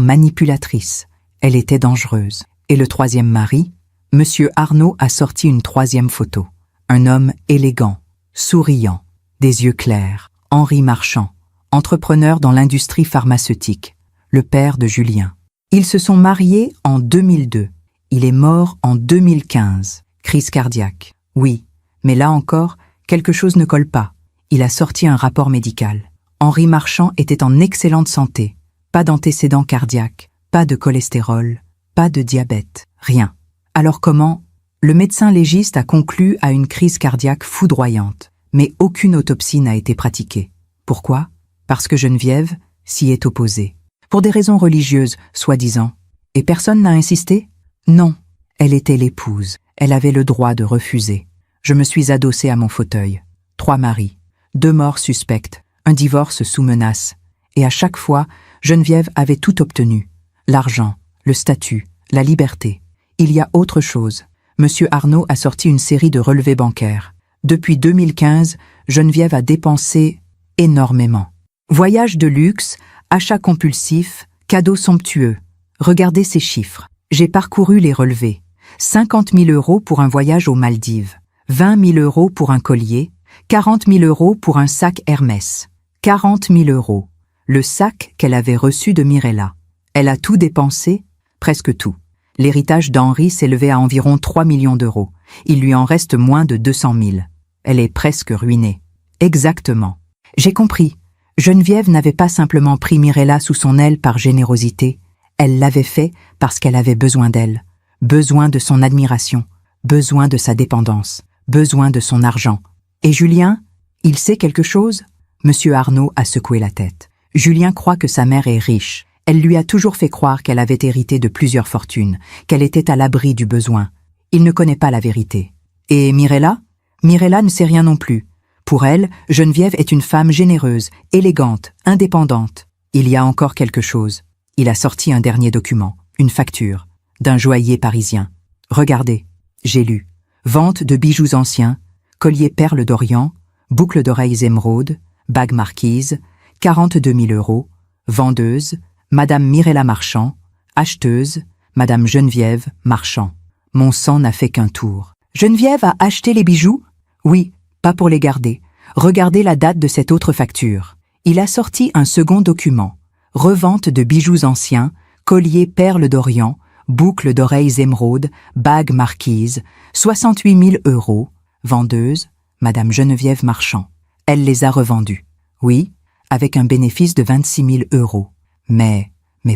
manipulatrice, elle était dangereuse. Et le troisième mari, Monsieur Arnaud a sorti une troisième photo. Un homme élégant, souriant, des yeux clairs, Henri Marchand, entrepreneur dans l'industrie pharmaceutique, le père de Julien. Ils se sont mariés en 2002. Il est mort en 2015. Crise cardiaque. Oui, mais là encore, quelque chose ne colle pas. Il a sorti un rapport médical. Henri Marchand était en excellente santé. Pas d'antécédents cardiaques, pas de cholestérol, pas de diabète, rien. Alors comment? Le médecin légiste a conclu à une crise cardiaque foudroyante, mais aucune autopsie n'a été pratiquée. Pourquoi? Parce que Geneviève s'y est opposée. Pour des raisons religieuses, soi-disant. Et personne n'a insisté? Non. Elle était l'épouse. Elle avait le droit de refuser. Je me suis adossée à mon fauteuil. 3 maris, 2 morts suspectes, un divorce sous menace. Et à chaque fois, Geneviève avait tout obtenu. L'argent, le statut, la liberté. Il y a autre chose. Monsieur Arnaud a sorti une série de relevés bancaires. Depuis 2015, Geneviève a dépensé énormément. Voyage de luxe, achats compulsifs, cadeaux somptueux. Regardez ces chiffres. J'ai parcouru les relevés. 50 000 € pour un voyage aux Maldives. 20 000 € pour un collier. 40 000 € pour un sac Hermès. 40 000 €. Le sac qu'elle avait reçu de Mirella. Elle a tout dépensé, presque tout. L'héritage d'Henri s'élevait à environ 3 millions d'euros. Il lui en reste moins de 200 000. Elle est presque ruinée. Exactement. J'ai compris. Geneviève n'avait pas simplement pris Mirella sous son aile par générosité. Elle l'avait fait parce qu'elle avait besoin d'elle. Besoin de son admiration. Besoin de sa dépendance. Besoin de son argent. Et Julien, il sait quelque chose? Monsieur Arnaud a secoué la tête. Julien croit que sa mère est riche. Elle lui a toujours fait croire qu'elle avait hérité de plusieurs fortunes, qu'elle était à l'abri du besoin. Il ne connaît pas la vérité. Et Mirella? Mirella ne sait rien non plus. Pour elle, Geneviève est une femme généreuse, élégante, indépendante. Il y a encore quelque chose. Il a sorti un dernier document, une facture, d'un joaillier parisien. Regardez, j'ai lu. Vente de bijoux anciens, collier perles d'Orient, boucles d'oreilles émeraude, bague marquise, 42 000 €, vendeuse, Madame Mirella Marchand, acheteuse, Madame Geneviève Marchand. Mon sang n'a fait qu'un tour. Geneviève a acheté les bijoux? Oui, pas pour les garder. Regardez la date de cette autre facture. Il a sorti un second document. Revente de bijoux anciens, collier perles d'Orient, boucles d'oreilles émeraude, bague marquise, 68 000 €, vendeuse, Madame Geneviève Marchand. Elle les a revendus. Oui, avec un bénéfice de 26 000 €. Mais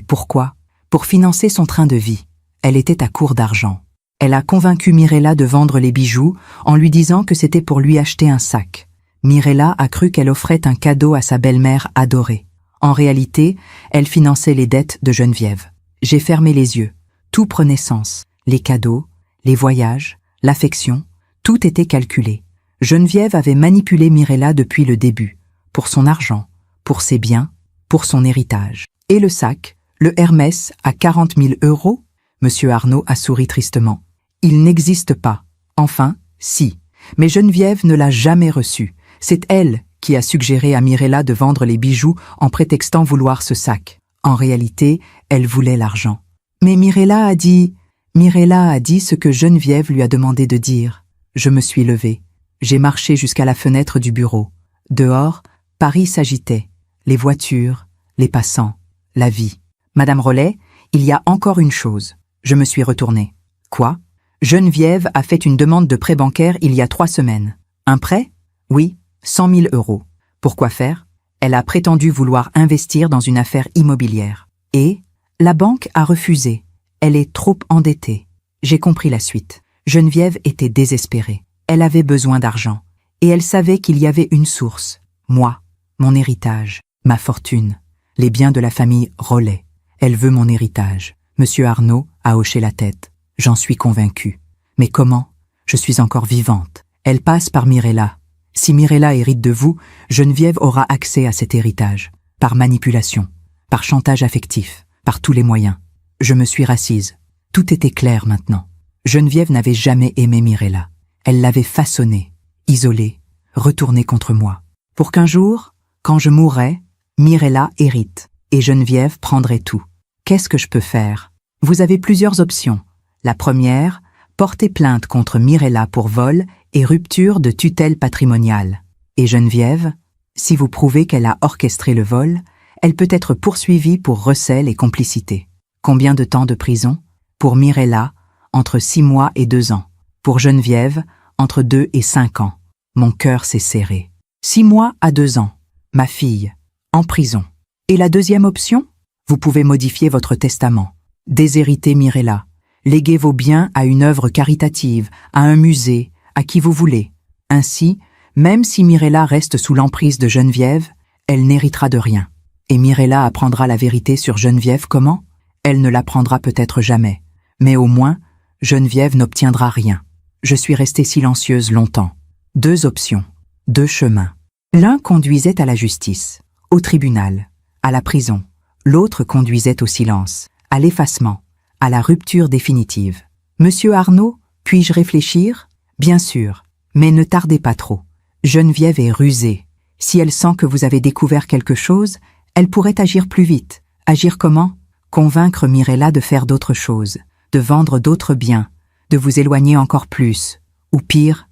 pourquoi? Pour financer son train de vie. Elle était à court d'argent. Elle a convaincu Mirella de vendre les bijoux en lui disant que c'était pour lui acheter un sac. Mirella a cru qu'elle offrait un cadeau à sa belle-mère adorée. En réalité, elle finançait les dettes de Geneviève. J'ai fermé les yeux. Tout prenait sens. Les cadeaux, les voyages, l'affection, tout était calculé. Geneviève avait manipulé Mirella depuis le début, pour son argent, pour ses biens, pour son héritage. Et le sac, le Hermès, à 40 000 €? Monsieur Arnaud a souri tristement. Il n'existe pas. Enfin, si. Mais Geneviève ne l'a jamais reçu. C'est elle qui a suggéré à Mirella de vendre les bijoux en prétextant vouloir ce sac. En réalité, elle voulait l'argent. Mais Mirella a dit ce que Geneviève lui a demandé de dire. Je me suis levée. J'ai marché jusqu'à la fenêtre du bureau. Dehors, Paris s'agitait. Les voitures, les passants, la vie. Madame Rollet, il y a encore une chose. Je me suis retournée. Quoi? Geneviève a fait une demande de prêt bancaire il y a 3 semaines. Un prêt? Oui, 100 000 €. Pourquoi faire? Elle a prétendu vouloir investir dans une affaire immobilière. Et la banque a refusé. Elle est trop endettée. J'ai compris la suite. Geneviève était désespérée. Elle avait besoin d'argent. Et elle savait qu'il y avait une source. Moi, mon héritage, ma fortune, les biens de la famille Rollet. Elle veut mon héritage. Monsieur Arnaud a hoché la tête. J'en suis convaincue. Mais comment? Je suis encore vivante. Elle passe par Mirella. Si Mirella hérite de vous, Geneviève aura accès à cet héritage. Par manipulation, par chantage affectif, par tous les moyens. Je me suis rassise. Tout était clair maintenant. Geneviève n'avait jamais aimé Mirella. Elle l'avait façonnée, isolée, retournée contre moi. Pour qu'un jour, quand je mourrais, Mirella hérite et Geneviève prendrait tout. Qu'est-ce que je peux faire? Vous avez plusieurs options. La première, porter plainte contre Mirella pour vol et rupture de tutelle patrimoniale. Et Geneviève, si vous prouvez qu'elle a orchestré le vol, elle peut être poursuivie pour recel et complicité. Combien de temps de prison? Pour Mirella, entre 6 mois et 2 ans. Pour Geneviève, entre 2 et 5 ans. Mon cœur s'est serré. 6 mois à 2 ans. Ma fille, en prison. Et la deuxième option? Vous pouvez modifier votre testament. Déshériter Mirella. Léguer vos biens à une œuvre caritative, à un musée, à qui vous voulez. Ainsi, même si Mirella reste sous l'emprise de Geneviève, elle n'héritera de rien. Et Mirella apprendra la vérité sur Geneviève comment? Elle ne l'apprendra peut-être jamais. Mais au moins, Geneviève n'obtiendra rien. Je suis restée silencieuse longtemps. 2 options, 2 chemins. L'un conduisait à la justice, au tribunal, à la prison. L'autre conduisait au silence, à l'effacement, à la rupture définitive. Monsieur Arnaud, puis-je réfléchir? Bien sûr, mais ne tardez pas trop. Geneviève est rusée. Si elle sent que vous avez découvert quelque chose, elle pourrait agir plus vite. Agir comment? Convaincre Mirella de faire d'autres choses, de vendre d'autres biens, de vous éloigner encore plus. Ou pire,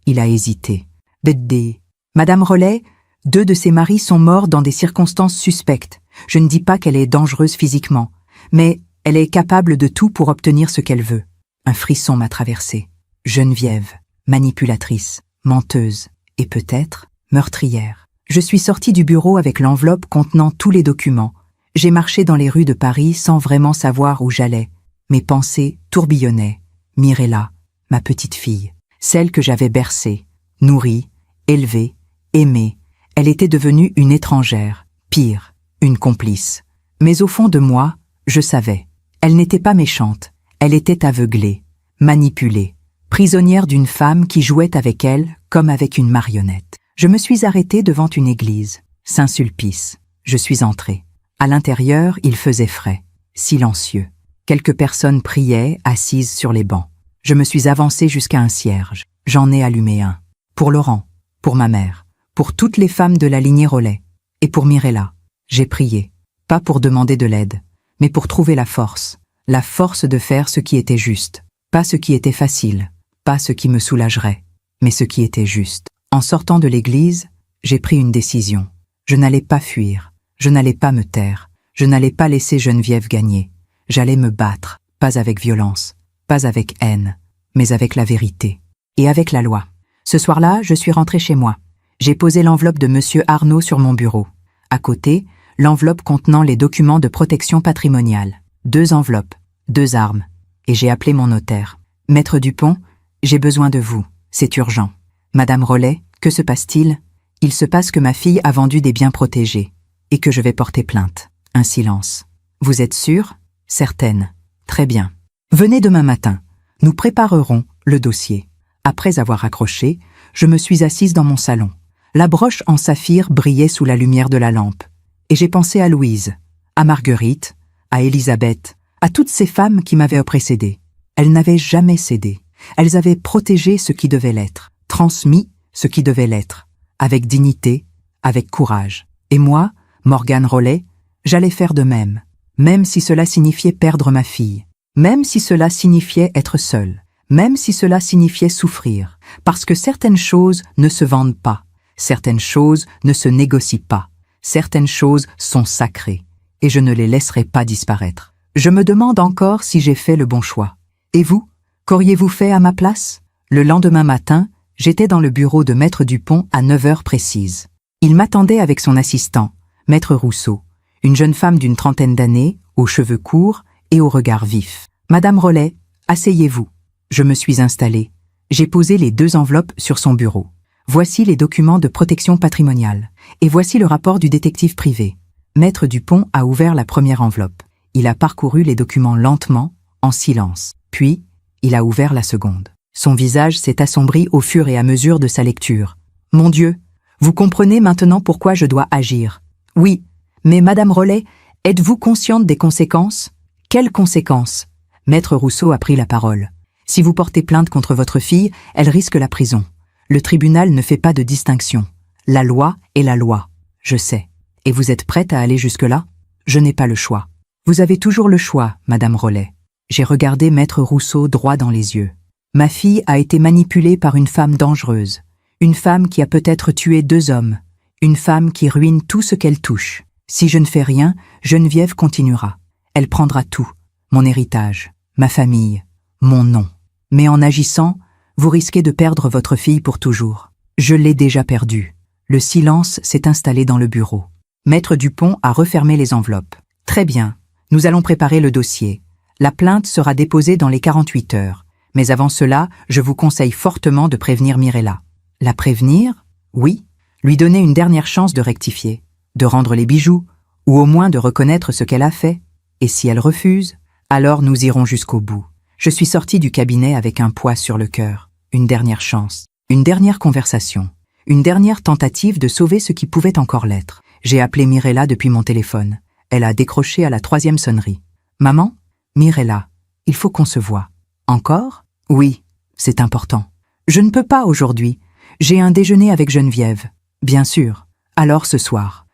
il a hésité. Bédé. Madame Rollet, 2 de ses maris sont morts dans des circonstances suspectes. Je ne dis pas qu'elle est dangereuse physiquement, mais elle est capable de tout pour obtenir ce qu'elle veut. Un frisson m'a traversé. Geneviève, manipulatrice, menteuse et peut-être meurtrière. Je suis sortie du bureau avec l'enveloppe contenant tous les documents. J'ai marché dans les rues de Paris sans vraiment savoir où j'allais. Mes pensées tourbillonnaient. Mirella, ma petite fille, celle que j'avais bercée, nourrie, élevée, aimée. Elle était devenue une étrangère, pire, une complice. Mais au fond de moi, je savais. Elle n'était pas méchante, elle était aveuglée, manipulée, prisonnière d'une femme qui jouait avec elle comme avec une marionnette. Je me suis arrêtée devant une église, Saint-Sulpice. Je suis entrée. À l'intérieur, il faisait frais, silencieux. Quelques personnes priaient, assises sur les bancs. Je me suis avancée jusqu'à un cierge. J'en ai allumé un. Pour Laurent, pour ma mère, pour toutes les femmes de la lignée Rollet, et pour Mirella. J'ai prié, pas pour demander de l'aide, mais pour trouver la force de faire ce qui était juste, pas ce qui était facile, pas ce qui me soulagerait, mais ce qui était juste. En sortant de l'église, j'ai pris une décision. Je n'allais pas fuir, je n'allais pas me taire, je n'allais pas laisser Geneviève gagner. J'allais me battre, pas avec violence, pas avec haine, mais avec la vérité. Et avec la loi. Ce soir-là, je suis rentrée chez moi. J'ai posé l'enveloppe de Monsieur Arnaud sur mon bureau. À côté, l'enveloppe contenant les documents de protection patrimoniale. 2 enveloppes, 2 armes. Et j'ai appelé mon notaire. Maître Dupont, j'ai besoin de vous. C'est urgent. Madame Rollet, que se passe-t-il? Il se passe que ma fille a vendu des biens protégés. Et que je vais porter plainte. Un silence. Vous êtes sûre? Certaine. Très bien. Venez demain matin. Nous préparerons le dossier. Après avoir raccroché, je me suis assise dans mon salon. La broche en saphir brillait sous la lumière de la lampe. Et j'ai pensé à Louise, à Marguerite, à Élisabeth, à toutes ces femmes qui m'avaient précédée. Elles n'avaient jamais cédé. Elles avaient protégé ce qui devait l'être, transmis ce qui devait l'être, avec dignité, avec courage. Et moi, Morgane Rollet, j'allais faire de même, même si cela signifiait perdre ma fille, même si cela signifiait être seule, même si cela signifiait souffrir, parce que certaines choses ne se vendent pas, certaines choses ne se négocient pas, certaines choses sont sacrées, et je ne les laisserai pas disparaître. Je me demande encore si j'ai fait le bon choix. Et vous, qu'auriez-vous fait à ma place? Le lendemain matin, j'étais dans le bureau de Maître Dupont à 9 heures précises. Il m'attendait avec son assistant, Maître Rousseau, une jeune femme d'une trentaine d'années, aux cheveux courts et au regard vif. Madame Rollet, asseyez-vous. Je me suis installée. J'ai posé les 2 enveloppes sur son bureau. Voici les documents de protection patrimoniale. Et voici le rapport du détective privé. Maître Dupont a ouvert la première enveloppe. Il a parcouru les documents lentement, en silence. Puis, il a ouvert la seconde. Son visage s'est assombri au fur et à mesure de sa lecture. Mon Dieu, vous comprenez maintenant pourquoi je dois agir. Oui, mais Madame Rollet, êtes-vous consciente des conséquences? Quelles conséquences? Maître Rousseau a pris la parole. Si vous portez plainte contre votre fille, elle risque la prison. Le tribunal ne fait pas de distinction. La loi est la loi. Je sais. Et vous êtes prête à aller jusque-là? Je n'ai pas le choix. Vous avez toujours le choix, Madame Rollet. J'ai regardé Maître Rousseau droit dans les yeux. Ma fille a été manipulée par une femme dangereuse. Une femme qui a peut-être tué 2 hommes. Une femme qui ruine tout ce qu'elle touche. Si je ne fais rien, Geneviève continuera. Elle prendra tout. Mon héritage, ma famille, mon nom. Mais en agissant, vous risquez de perdre votre fille pour toujours. Je l'ai déjà perdue. Le silence s'est installé dans le bureau. Maître Dupont a refermé les enveloppes. Très bien, nous allons préparer le dossier. La plainte sera déposée dans les 48 heures. Mais avant cela, je vous conseille fortement de prévenir Mirella. La prévenir? Oui. Lui donner une dernière chance de rectifier, de rendre les bijoux, ou au moins de reconnaître ce qu'elle a fait. Et si elle refuse, alors nous irons jusqu'au bout. Je suis sortie du cabinet avec un poids sur le cœur. Une dernière chance, une dernière conversation, une dernière tentative de sauver ce qui pouvait encore l'être. J'ai appelé Mirella depuis mon téléphone. Elle a décroché à la 3e sonnerie. « Maman? Mirella, il faut qu'on se voie. »« Encore? » »« Oui, c'est important. »« Je ne peux pas aujourd'hui. J'ai un déjeuner avec Geneviève. » Bien sûr. Alors ce soir,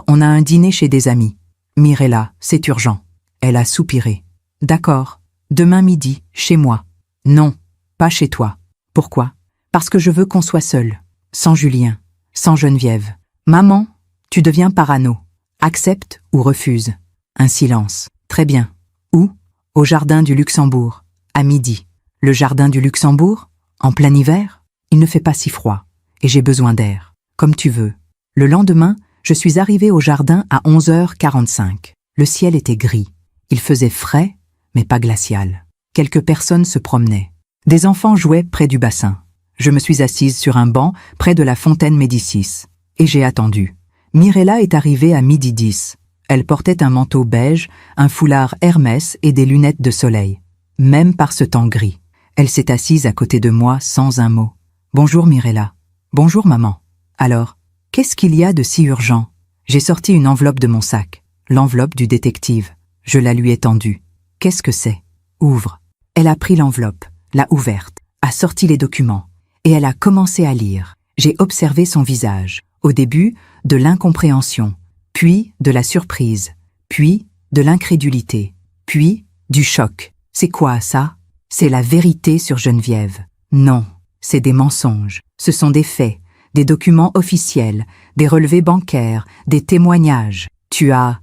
on a un dîner chez des amis. Mirella, c'est urgent. Elle a soupiré. D'accord. Demain midi, chez moi. Non, pas chez toi. Pourquoi? Parce que je veux qu'on soit seuls. Sans Julien, sans Geneviève. Maman, tu deviens parano. Accepte ou refuse. Un silence. Très bien. Où? Au jardin du Luxembourg. À midi. Le jardin du Luxembourg? En plein hiver? Il ne fait pas si froid. Et j'ai besoin d'air. Comme tu veux. Le lendemain, je suis arrivée au jardin à 11h45. Le ciel était gris. Il faisait frais, mais pas glacial. Quelques personnes se promenaient. Des enfants jouaient près du bassin. Je me suis assise sur un banc près de la fontaine Médicis. Et j'ai attendu. Mirella est arrivée à 12h10. Elle portait un manteau beige, un foulard Hermès et des lunettes de soleil. Même par ce temps gris. Elle s'est assise à côté de moi sans un mot. Bonjour Mirella. Bonjour maman. Alors, qu'est-ce qu'il y a de si urgent? J'ai sorti une enveloppe de mon sac. L'enveloppe du détective. Je la lui ai tendue. Qu'est-ce que c'est? Ouvre. Elle a pris l'enveloppe, l'a ouverte, a sorti les documents. Et elle a commencé à lire. J'ai observé son visage. Au début, de l'incompréhension, puis de la surprise, puis de l'incrédulité, puis du choc. C'est quoi ça? C'est la vérité sur Geneviève. Non, c'est des mensonges. Ce sont des faits, des documents officiels, des relevés bancaires, des témoignages. Tu as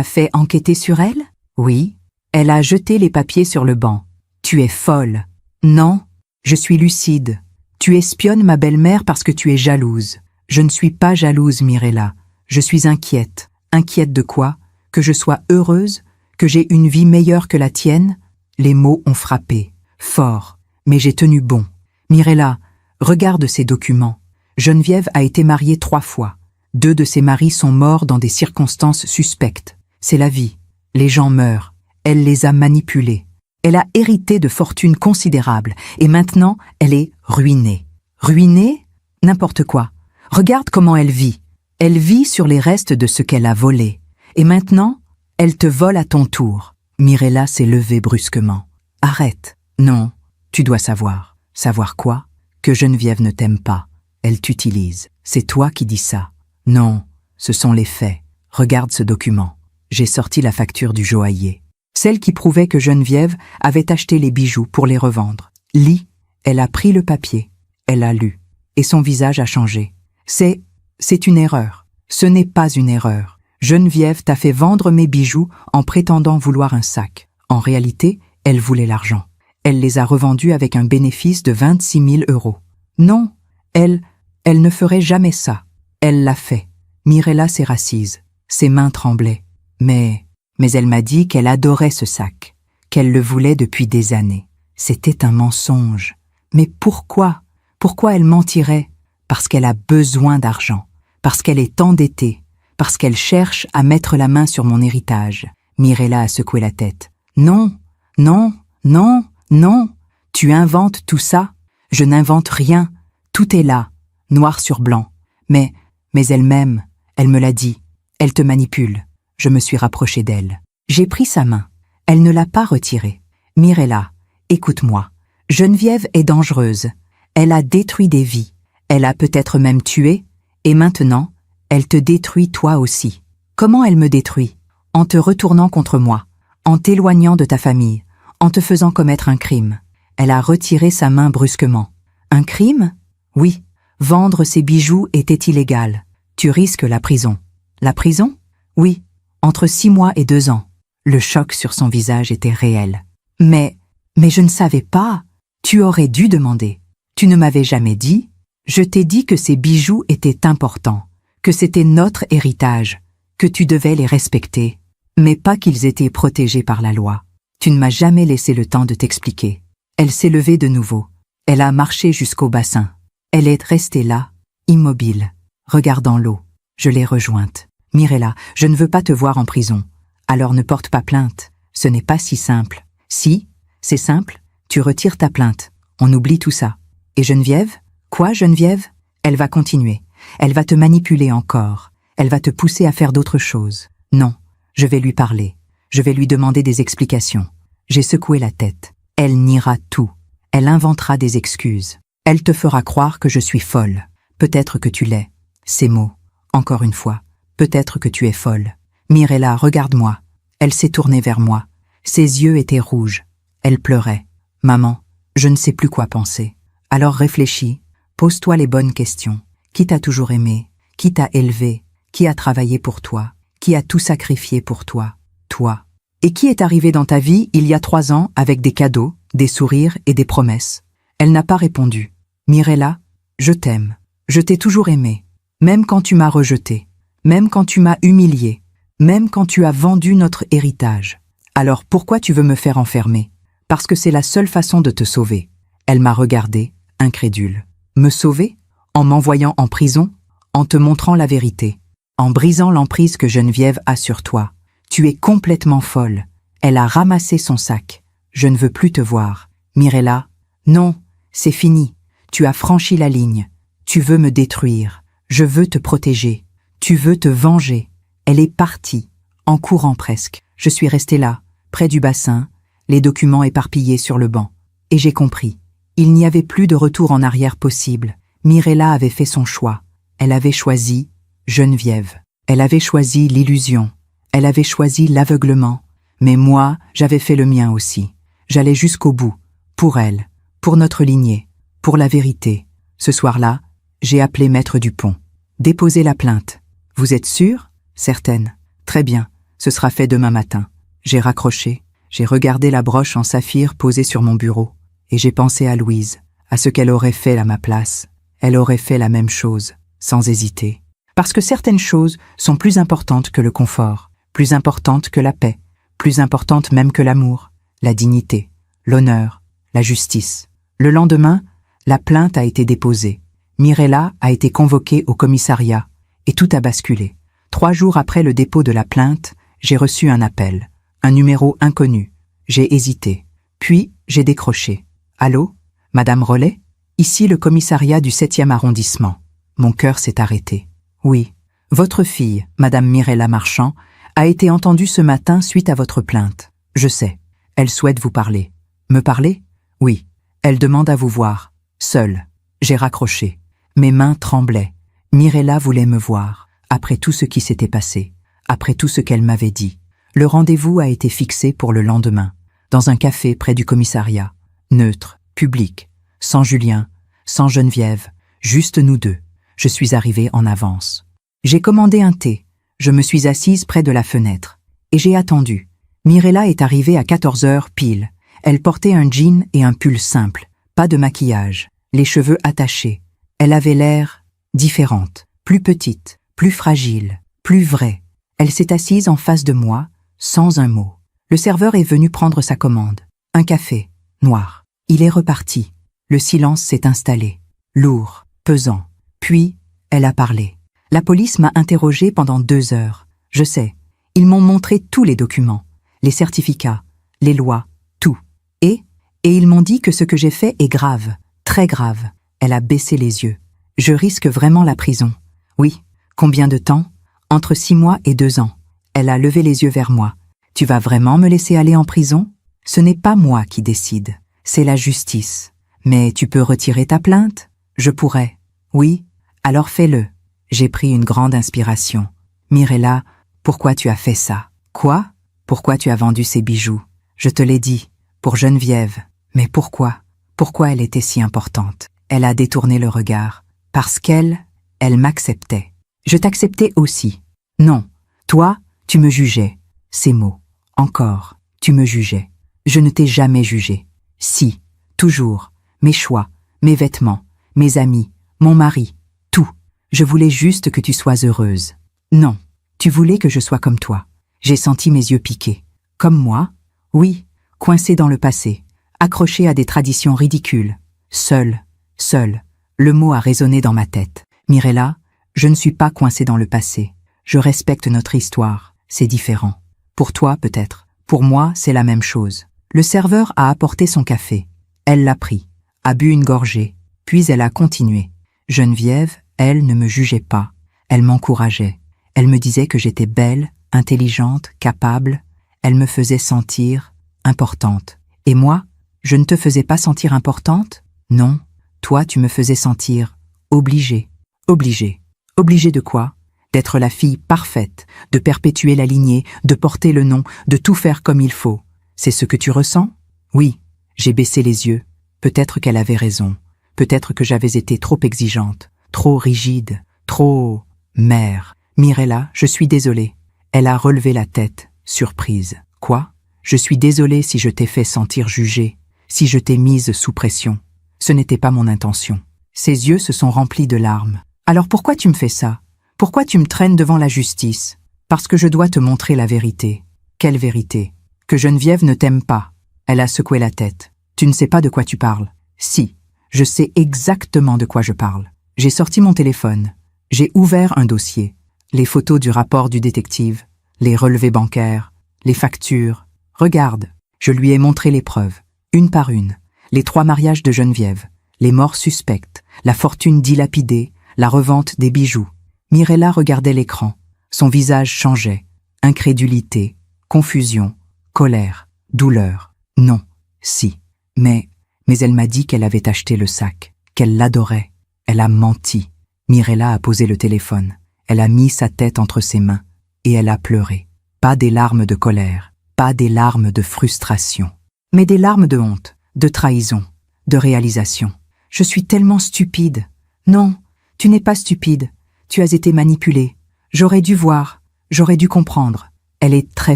fait enquêter sur elle? Oui. Elle a jeté les papiers sur le banc. Tu es folle. Non, je suis lucide. Tu espionnes ma belle-mère parce que tu es jalouse. Je ne suis pas jalouse, Mirella. Je suis inquiète. Inquiète de quoi? Que je sois heureuse? Que j'ai une vie meilleure que la tienne? Les mots ont frappé. Fort. Mais j'ai tenu bon. Mirella, regarde ces documents. Geneviève a été mariée 3 fois. 2 de ses maris sont morts dans des circonstances suspectes. C'est la vie. Les gens meurent. Elle les a manipulés. Elle a hérité de fortunes considérables. Et maintenant, elle est ruinée. Ruinée? N'importe quoi. Regarde comment elle vit. Elle vit sur les restes de ce qu'elle a volé. Et maintenant, elle te vole à ton tour. Mirella s'est levée brusquement. Arrête. Non, tu dois savoir. Savoir quoi? Que Geneviève ne t'aime pas. Elle t'utilise. C'est toi qui dis ça. Non, ce sont les faits. Regarde ce document. J'ai sorti la facture du joaillier. Celle qui prouvait que Geneviève avait acheté les bijoux pour les revendre. Lis. Elle a pris le papier. Elle a lu. Et son visage a changé. C'est une erreur. Ce n'est pas une erreur. Geneviève t'a fait vendre mes bijoux en prétendant vouloir un sac. En réalité, elle voulait l'argent. Elle les a revendus avec un bénéfice de 26 000 €. Non, elle ne ferait jamais ça. Elle l'a fait. Mirella s'est rassise. Ses mains tremblaient. Mais elle m'a dit qu'elle adorait ce sac, qu'elle le voulait depuis des années. C'était un mensonge. Mais pourquoi? Pourquoi elle mentirait? Parce qu'elle a besoin d'argent, parce qu'elle est endettée, parce qu'elle cherche à mettre la main sur mon héritage. Mirella a secoué la tête. Non, non, non, non. Tu inventes tout ça? Je n'invente rien. Tout est là, noir sur blanc. Mais elle m'aime. Elle me l'a dit. Elle te manipule. Je me suis rapprochée d'elle. J'ai pris sa main. Elle ne l'a pas retirée. Mirella, écoute-moi. Geneviève est dangereuse. Elle a détruit des vies. Elle a peut-être même tué. Et maintenant, elle te détruit toi aussi. Comment elle me détruit? En te retournant contre moi, en t'éloignant de ta famille, en te faisant commettre un crime. Elle a retiré sa main brusquement. Un crime? Oui. Vendre ces bijoux était illégal. Tu risques la prison. La prison? Oui. Entre 6 mois et 2 ans. Le choc sur son visage était réel. Mais je ne savais pas. Tu aurais dû demander. Tu ne m'avais jamais dit. Je t'ai dit que ces bijoux étaient importants, que c'était notre héritage, que tu devais les respecter, mais pas qu'ils étaient protégés par la loi. Tu ne m'as jamais laissé le temps de t'expliquer. Elle s'est levée de nouveau. Elle a marché jusqu'au bassin. Elle est restée là, immobile, regardant l'eau. Je l'ai rejointe. Mirella, je ne veux pas te voir en prison. Alors ne porte pas plainte. Ce n'est pas si simple. Si, c'est simple, tu retires ta plainte. On oublie tout ça. Et Geneviève? Quoi, Geneviève? Elle va continuer. Elle va te manipuler encore. Elle va te pousser à faire d'autres choses. Non, je vais lui parler. Je vais lui demander des explications. J'ai secoué la tête. Elle niera tout. Elle inventera des excuses. Elle te fera croire que je suis folle. Peut-être que tu l'es. Ces mots, encore une fois, peut-être que tu es folle. Mirella, regarde-moi. Elle s'est tournée vers moi. Ses yeux étaient rouges. Elle pleurait. Maman, je ne sais plus quoi penser. Alors réfléchis, pose-toi les bonnes questions. Qui t'a toujours aimé? Qui t'a élevé? Qui a travaillé pour toi? Qui a tout sacrifié pour toi? Toi. Et qui est arrivé dans ta vie il y a 3 ans avec des cadeaux, des sourires et des promesses? Elle n'a pas répondu. Mirella, je t'aime. Je t'ai toujours aimé. Même quand tu m'as rejeté. Même quand tu m'as humilié. Même quand tu as vendu notre héritage. Alors pourquoi tu veux me faire enfermer? Parce que c'est la seule façon de te sauver. Elle m'a regardé, incrédule. Me sauver? En m'envoyant en prison? En te montrant la vérité? En brisant l'emprise que Geneviève a sur toi? Tu es complètement folle. Elle a ramassé son sac. Je ne veux plus te voir. Mirella, non, c'est fini. Tu as franchi la ligne. Tu veux me détruire. Je veux te protéger. Tu veux te venger. Elle est partie, en courant presque. Je suis restée là, près du bassin, les documents éparpillés sur le banc. Et j'ai compris. Il n'y avait plus de retour en arrière possible. Mirella avait fait son choix. Elle avait choisi Geneviève. Elle avait choisi l'illusion. Elle avait choisi l'aveuglement. Mais moi, j'avais fait le mien aussi. J'allais jusqu'au bout. Pour elle. Pour notre lignée. Pour la vérité. Ce soir-là, j'ai appelé Maître Dupont. Déposez la plainte. Vous êtes sûre? Certaine. Très bien. Ce sera fait demain matin. J'ai raccroché. J'ai regardé la broche en saphir posée sur mon bureau. Et j'ai pensé à Louise, à ce qu'elle aurait fait à ma place. Elle aurait fait la même chose, sans hésiter. Parce que certaines choses sont plus importantes que le confort, plus importantes que la paix, plus importantes même que l'amour, la dignité, l'honneur, la justice. Le lendemain, la plainte a été déposée. Mirella a été convoquée au commissariat et tout a basculé. 3 jours après le dépôt de la plainte, j'ai reçu un appel, un numéro inconnu. J'ai hésité, puis j'ai décroché. Allô, Madame Rollet? Ici le commissariat du 7e arrondissement. Mon cœur s'est arrêté. Oui, votre fille, Madame Mirella Marchand, a été entendue ce matin suite à votre plainte. Je sais. Elle souhaite vous parler. Me parler? Oui. Elle demande à vous voir. Seule. J'ai raccroché. Mes mains tremblaient. Mirella voulait me voir. Après tout ce qui s'était passé. Après tout ce qu'elle m'avait dit. Le rendez-vous a été fixé pour le lendemain. Dans un café près du commissariat. Neutre, public. Sans Julien, sans Geneviève. Juste nous deux. Je suis arrivée en avance. J'ai commandé un thé. Je me suis assise près de la fenêtre. Et j'ai attendu. Mirella est arrivée à 14 heures pile. Elle portait un jean et un pull simple. Pas de maquillage. Les cheveux attachés. Elle avait l'air différente. Plus petite. Plus fragile. Plus vraie. Elle s'est assise en face de moi, sans un mot. Le serveur est venu prendre sa commande. Un café. Noir. Il est reparti. Le silence s'est installé. Lourd. Pesant. Puis, elle a parlé. La police m'a interrogée pendant 2 heures. Je sais. Ils m'ont montré tous les documents, les certificats, les lois, tout. Et ils m'ont dit que ce que j'ai fait est grave, très grave. Elle a baissé les yeux. Je risque vraiment la prison. Oui. Combien de temps? Entre 6 mois et 2 ans. Elle a levé les yeux vers moi. Tu vas vraiment me laisser aller en prison? Ce n'est pas moi qui décide. C'est la justice. Mais tu peux retirer ta plainte? Je pourrais. Oui. Alors fais-le. J'ai pris une grande inspiration. Mirella, pourquoi tu as fait ça? Quoi? Pourquoi tu as vendu ces bijoux? Je te l'ai dit. Pour Geneviève. Mais pourquoi? Pourquoi elle était si importante? Elle a détourné le regard. Parce qu'elle m'acceptait. Je t'acceptais aussi. Non. Toi, tu me jugeais. Ces mots. Encore. Tu me jugeais. Je ne t'ai jamais jugé. Si. Toujours. Mes choix. Mes vêtements. Mes amis. Mon mari. Tout. Je voulais juste que tu sois heureuse. Non. Tu voulais que je sois comme toi. J'ai senti mes yeux piquer. Comme moi? Oui. Coincée dans le passé. Accrochée à des traditions ridicules. Seule. Seule. Le mot a résonné dans ma tête. Mirella, je ne suis pas coincée dans le passé. Je respecte notre histoire. C'est différent. Pour toi, peut-être. Pour moi, c'est la même chose. Le serveur a apporté son café. Elle l'a pris, a bu une gorgée, puis elle a continué. Geneviève, elle, ne me jugeait pas. Elle m'encourageait. Elle me disait que j'étais belle, intelligente, capable. Elle me faisait sentir importante. Et moi, je ne te faisais pas sentir importante? Non. Toi, tu me faisais sentir obligée. Obligée. Obligée de quoi? D'être la fille parfaite, de perpétuer la lignée, de porter le nom, de tout faire comme il faut. C'est ce que tu ressens? Oui, j'ai baissé les yeux. Peut-être qu'elle avait raison. Peut-être que j'avais été trop exigeante, trop rigide, trop... mère. Mirella, je suis désolée. Elle a relevé la tête, surprise. Quoi? Je suis désolée si je t'ai fait sentir jugée, si je t'ai mise sous pression. Ce n'était pas mon intention. Ses yeux se sont remplis de larmes. Alors pourquoi tu me fais ça? Pourquoi tu me traînes devant la justice? Parce que je dois te montrer la vérité. Quelle vérité? Que Geneviève ne t'aime pas. Elle a secoué la tête. Tu ne sais pas de quoi tu parles. Si, je sais exactement de quoi je parle. J'ai sorti mon téléphone. J'ai ouvert un dossier. Les photos du rapport du détective, les relevés bancaires, les factures. Regarde, je lui ai montré les preuves, une par une. Les 3 mariages de Geneviève, les morts suspectes, la fortune dilapidée, la revente des bijoux. Mirella regardait l'écran. Son visage changeait. Incrédulité, confusion, colère, douleur. Non, si. Mais elle m'a dit qu'elle avait acheté le sac, qu'elle l'adorait. Elle a menti. Mirella a posé le téléphone. Elle a mis sa tête entre ses mains et elle a pleuré. Pas des larmes de colère, pas des larmes de frustration, mais des larmes de honte, de trahison, de réalisation. Je suis tellement stupide. Non, tu n'es pas stupide. Tu as été manipulée. J'aurais dû voir, j'aurais dû comprendre. Elle est très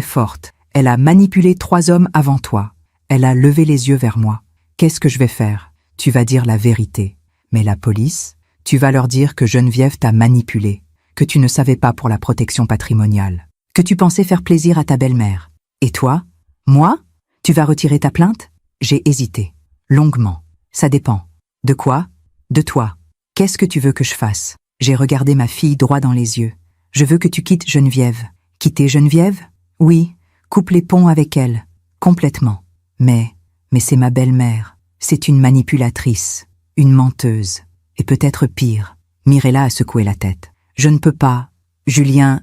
forte. Elle a manipulé 3 hommes avant toi. Elle a levé les yeux vers moi. Qu'est-ce que je vais faire? Tu vas dire la vérité. Mais la police, tu vas leur dire que Geneviève t'a manipulé, que tu ne savais pas pour la protection patrimoniale, que tu pensais faire plaisir à ta belle-mère. Et toi? Moi? Tu vas retirer ta plainte? J'ai hésité. Longuement. Ça dépend. De quoi? De toi. Qu'est-ce que tu veux que je fasse? J'ai regardé ma fille droit dans les yeux. Je veux que tu quittes Geneviève. Quitter Geneviève? Oui. Coupe les ponts avec elle. Complètement. Mais c'est ma belle-mère. C'est une manipulatrice. Une menteuse. Et peut-être pire. Mirella a secoué la tête. Je ne peux pas. Julien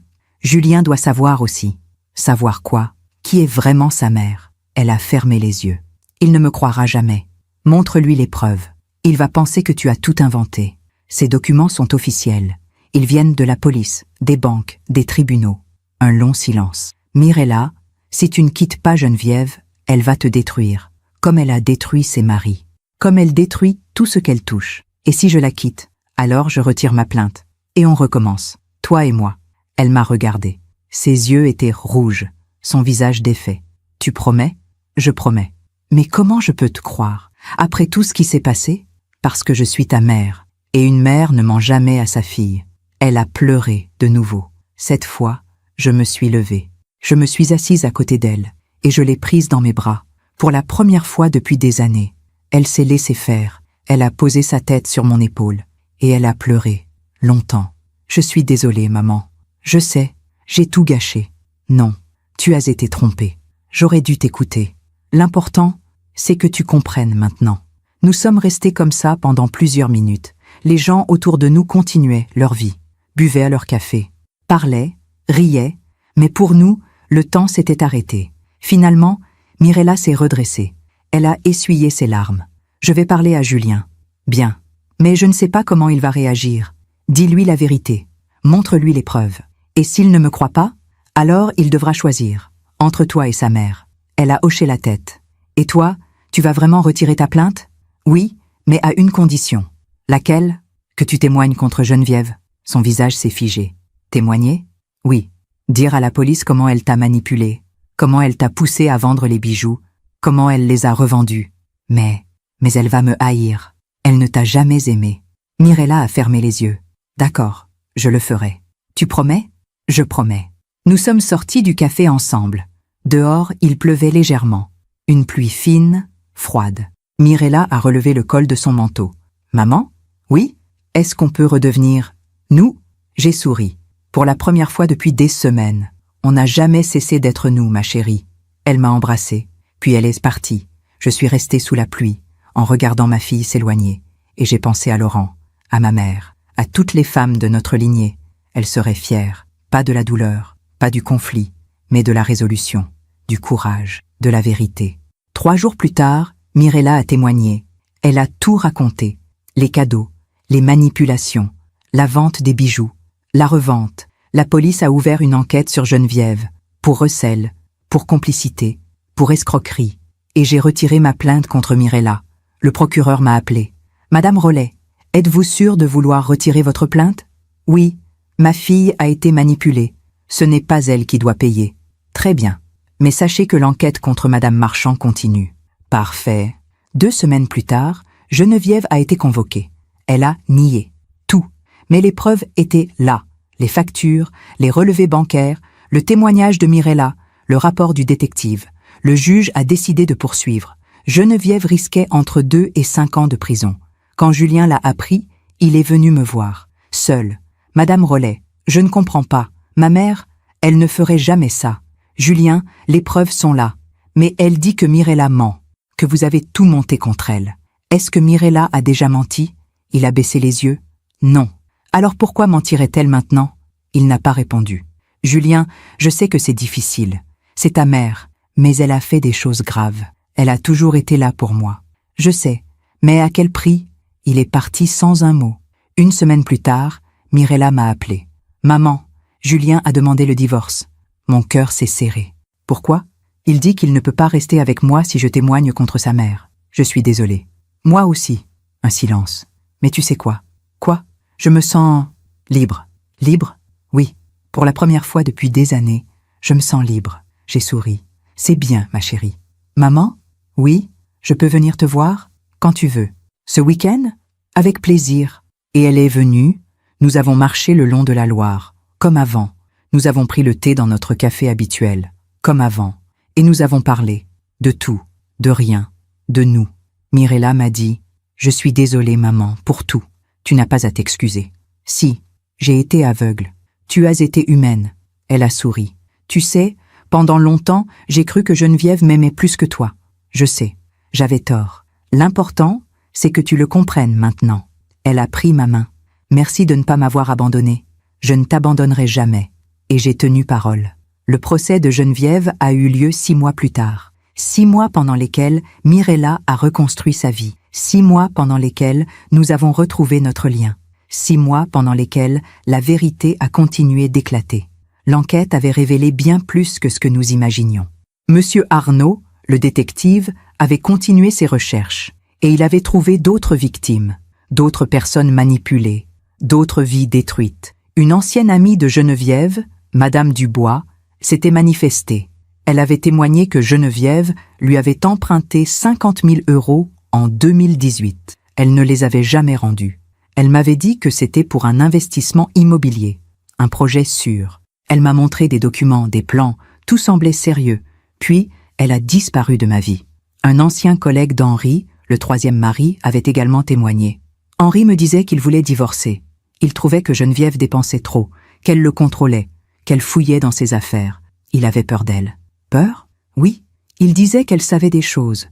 doit savoir aussi. Savoir quoi? Qui est vraiment sa mère? Elle a fermé les yeux. Il ne me croira jamais. Montre-lui les preuves. Il va penser que tu as tout inventé. Ces documents sont officiels. Ils viennent de la police, des banques, des tribunaux. Un long silence. Mirella, si tu ne quittes pas Geneviève, elle va te détruire, comme elle a détruit ses maris, comme elle détruit tout ce qu'elle touche. Et si je la quitte, alors je retire ma plainte. Et on recommence, toi et moi. Elle m'a regardé. Ses yeux étaient rouges, son visage défait. Tu promets? Je promets. Mais comment je peux te croire, après tout ce qui s'est passé? Parce que je suis ta mère, et une mère ne ment jamais à sa fille. Elle a pleuré de nouveau. Cette fois, je me suis levée. Je me suis assise à côté d'elle, et je l'ai prise dans mes bras, pour la première fois depuis des années. Elle s'est laissée faire, elle a posé sa tête sur mon épaule, et elle a pleuré, longtemps. Je suis désolée, maman. Je sais, j'ai tout gâché. Non, tu as été trompée. J'aurais dû t'écouter. L'important, c'est que tu comprennes maintenant. Nous sommes restés comme ça pendant plusieurs minutes. Les gens autour de nous continuaient leur vie, buvaient à leur café, parlaient, riaient, mais pour nous, le temps s'était arrêté. Finalement, Mirella s'est redressée. Elle a essuyé ses larmes. Je vais parler à Julien. Bien. Mais je ne sais pas comment il va réagir. Dis-lui la vérité. Montre-lui les preuves. Et s'il ne me croit pas, alors il devra choisir, entre toi et sa mère. Elle a hoché la tête. Et toi, tu vas vraiment retirer ta plainte? Oui, mais à une condition. Laquelle? Que tu témoignes contre Geneviève. Son visage s'est figé. Témoigner? Oui. Dire à la police comment elle t'a manipulé, comment elle t'a poussé à vendre les bijoux, comment elle les a revendus. Mais elle va me haïr. Elle ne t'a jamais aimé. Mirella a fermé les yeux. D'accord, je le ferai. Tu promets? Je promets. Nous sommes sortis du café ensemble. Dehors, il pleuvait légèrement. Une pluie fine, froide. Mirella a relevé le col de son manteau. Maman? Oui? Est-ce qu'on peut redevenir nous? J'ai souri. Pour la première fois depuis des semaines. On n'a jamais cessé d'être nous, ma chérie. Elle m'a embrassée, puis elle est partie. Je suis restée sous la pluie, en regardant ma fille s'éloigner. Et j'ai pensé à Laurent, à ma mère, à toutes les femmes de notre lignée. Elles seraient fières, pas de la douleur, pas du conflit, mais de la résolution, du courage, de la vérité. 3 jours plus tard, Mirella a témoigné. Elle a tout raconté. Les cadeaux, les manipulations, la vente des bijoux, La revente. La police a ouvert une enquête sur Geneviève. Pour recel, pour complicité, pour escroquerie. Et j'ai retiré ma plainte contre Mirella. Le procureur m'a appelé. Madame Rollet, êtes-vous sûre de vouloir retirer votre plainte? Oui, ma fille a été manipulée. Ce n'est pas elle qui doit payer. Très bien. Mais sachez que l'enquête contre Madame Marchand continue. Parfait. 2 semaines plus tard, Geneviève a été convoquée. Elle a nié. Tout. Mais les preuves étaient là. Les factures, les relevés bancaires, le témoignage de Mirella, le rapport du détective. Le juge a décidé de poursuivre. Geneviève risquait entre 2 et 5 ans de prison. Quand Julien l'a appris, il est venu me voir. Seul. Madame Rollet, je ne comprends pas. Ma mère, elle ne ferait jamais ça. Julien, les preuves sont là. Mais elle dit que Mirella ment, que vous avez tout monté contre elle. Est-ce que Mirella a déjà menti? Il a baissé les yeux. Non. Alors pourquoi mentirait-elle maintenant? Il n'a pas répondu. Julien, je sais que c'est difficile. C'est ta mère, mais elle a fait des choses graves. Elle a toujours été là pour moi. Je sais, mais à quel prix? Il est parti sans un mot. 1 semaine plus tard, Mirella m'a appelé. Maman, Julien a demandé le divorce. Mon cœur s'est serré. Pourquoi? Il dit qu'il ne peut pas rester avec moi si je témoigne contre sa mère. Je suis désolée. Moi aussi. Un silence. Mais tu sais quoi? Quoi? Je me sens libre. Libre? Oui. Pour la première fois depuis des années, je me sens libre. J'ai souri. C'est bien, ma chérie. Maman? Oui, je peux venir te voir? Quand tu veux. Ce week-end? Avec plaisir. Et elle est venue. Nous avons marché le long de la Loire. Comme avant. Nous avons pris le thé dans notre café habituel. Comme avant. Et nous avons parlé. De tout. De rien. De nous. Mirella m'a dit « Je suis désolée, maman, pour tout. Tu n'as pas à t'excuser. Si, j'ai été aveugle. Tu as été humaine. » Elle a souri. « Tu sais, pendant longtemps, j'ai cru que Geneviève m'aimait plus que toi. Je sais, j'avais tort. L'important, c'est que tu le comprennes maintenant. » Elle a pris ma main. « Merci de ne pas m'avoir abandonnée. Je ne t'abandonnerai jamais. » Et j'ai tenu parole. Le procès de Geneviève a eu lieu 6 mois plus tard. 6 mois pendant lesquels Mirella a reconstruit sa vie. 6 mois pendant lesquels nous avons retrouvé notre lien. 6 mois pendant lesquels la vérité a continué d'éclater. L'enquête avait révélé bien plus que ce que nous imaginions. Monsieur Arnaud, le détective, avait continué ses recherches et il avait trouvé d'autres victimes, d'autres personnes manipulées, d'autres vies détruites. Une ancienne amie de Geneviève, Madame Dubois, s'était manifestée. Elle avait témoigné que Geneviève lui avait emprunté 50 000 € en 2018. Elle ne les avait jamais rendus. Elle m'avait dit que c'était pour un investissement immobilier, un projet sûr. Elle m'a montré des documents, des plans, tout semblait sérieux. Puis, elle a disparu de ma vie. Un ancien collègue d'Henri, le 3e mari, avait également témoigné. Henri me disait qu'il voulait divorcer. Il trouvait que Geneviève dépensait trop, qu'elle le contrôlait, qu'elle fouillait dans ses affaires. Il avait peur d'elle. Peur? Oui. Il disait qu'elle savait des choses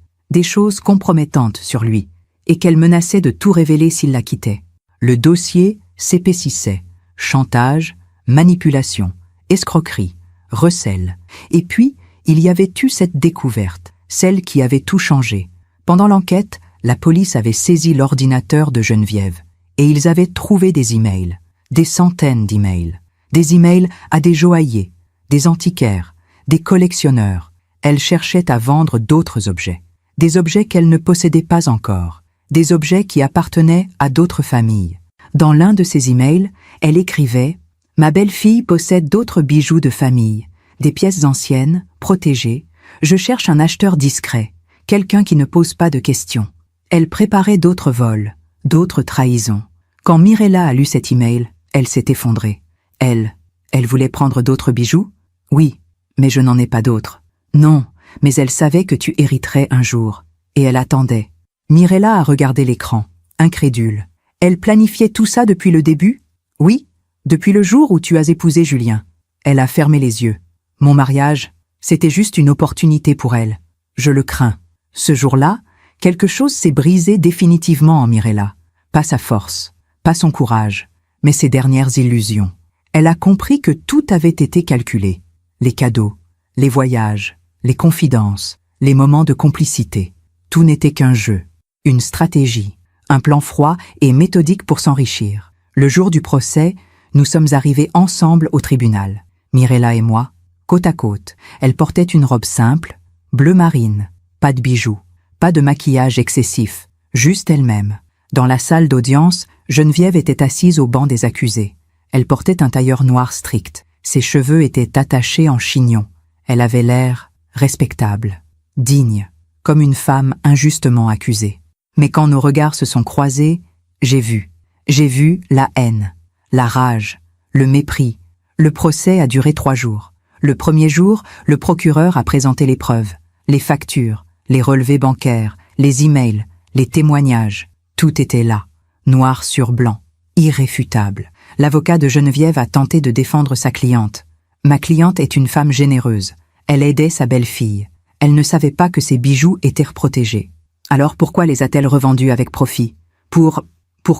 compromettantes sur lui, et qu'elle menaçait de tout révéler s'il la quittait. Le dossier s'épaississait. Chantage, manipulation, escroquerie, recel. Et puis, il y avait eu cette découverte, celle qui avait tout changé. Pendant l'enquête, la police avait saisi l'ordinateur de Geneviève, et ils avaient trouvé des emails, des centaines d'emails. Des emails à des joailliers, des antiquaires, des collectionneurs. Elle cherchait à vendre d'autres objets. Des objets qu'elle ne possédait pas encore. Des objets qui appartenaient à d'autres familles. Dans l'un de ses emails, elle écrivait « Ma belle-fille possède d'autres bijoux de famille, des pièces anciennes, protégées. Je cherche un acheteur discret, quelqu'un qui ne pose pas de questions. » Elle préparait d'autres vols, d'autres trahisons. Quand Mirella a lu cet email, elle s'est effondrée. Elle voulait prendre d'autres bijoux? Oui, mais je n'en ai pas d'autres. Non, mais elle savait que tu hériterais un jour. Et elle attendait. Mirella a regardé l'écran, incrédule. Elle planifiait tout ça depuis le début? Oui, depuis le jour où tu as épousé Julien. Elle a fermé les yeux. Mon mariage, c'était juste une opportunité pour elle. Je le crains. Ce jour-là, quelque chose s'est brisé définitivement en Mirella. Pas sa force, pas son courage, mais ses dernières illusions. Elle a compris que tout avait été calculé. Les cadeaux, les voyages, les confidences, les moments de complicité. Tout n'était qu'un jeu, une stratégie, un plan froid et méthodique pour s'enrichir. Le jour du procès, Nous sommes arrivés ensemble au tribunal. Mirella et moi, côte à côte. Elle portait une robe simple, bleu marine, pas de bijoux, pas de maquillage excessif, juste elle-même. Dans la salle d'audience, Geneviève était assise au banc des accusés. Elle portait un tailleur noir strict. Ses cheveux étaient attachés en chignon. Elle avait l'air respectable, digne, comme une femme injustement accusée. Mais quand nos regards se sont croisés, j'ai vu la haine, la rage, le mépris. Le procès a duré 3 jours. Le premier jour, le procureur a présenté les preuves, les factures, les relevés bancaires, les emails, les témoignages. Tout était là, noir sur blanc, irréfutable. L'avocat de Geneviève a tenté de défendre sa cliente. Ma cliente est une femme généreuse. Elle aidait sa belle-fille. Elle ne savait pas que ses bijoux étaient protégés. Alors pourquoi les a-t-elle revendus avec profit? Pour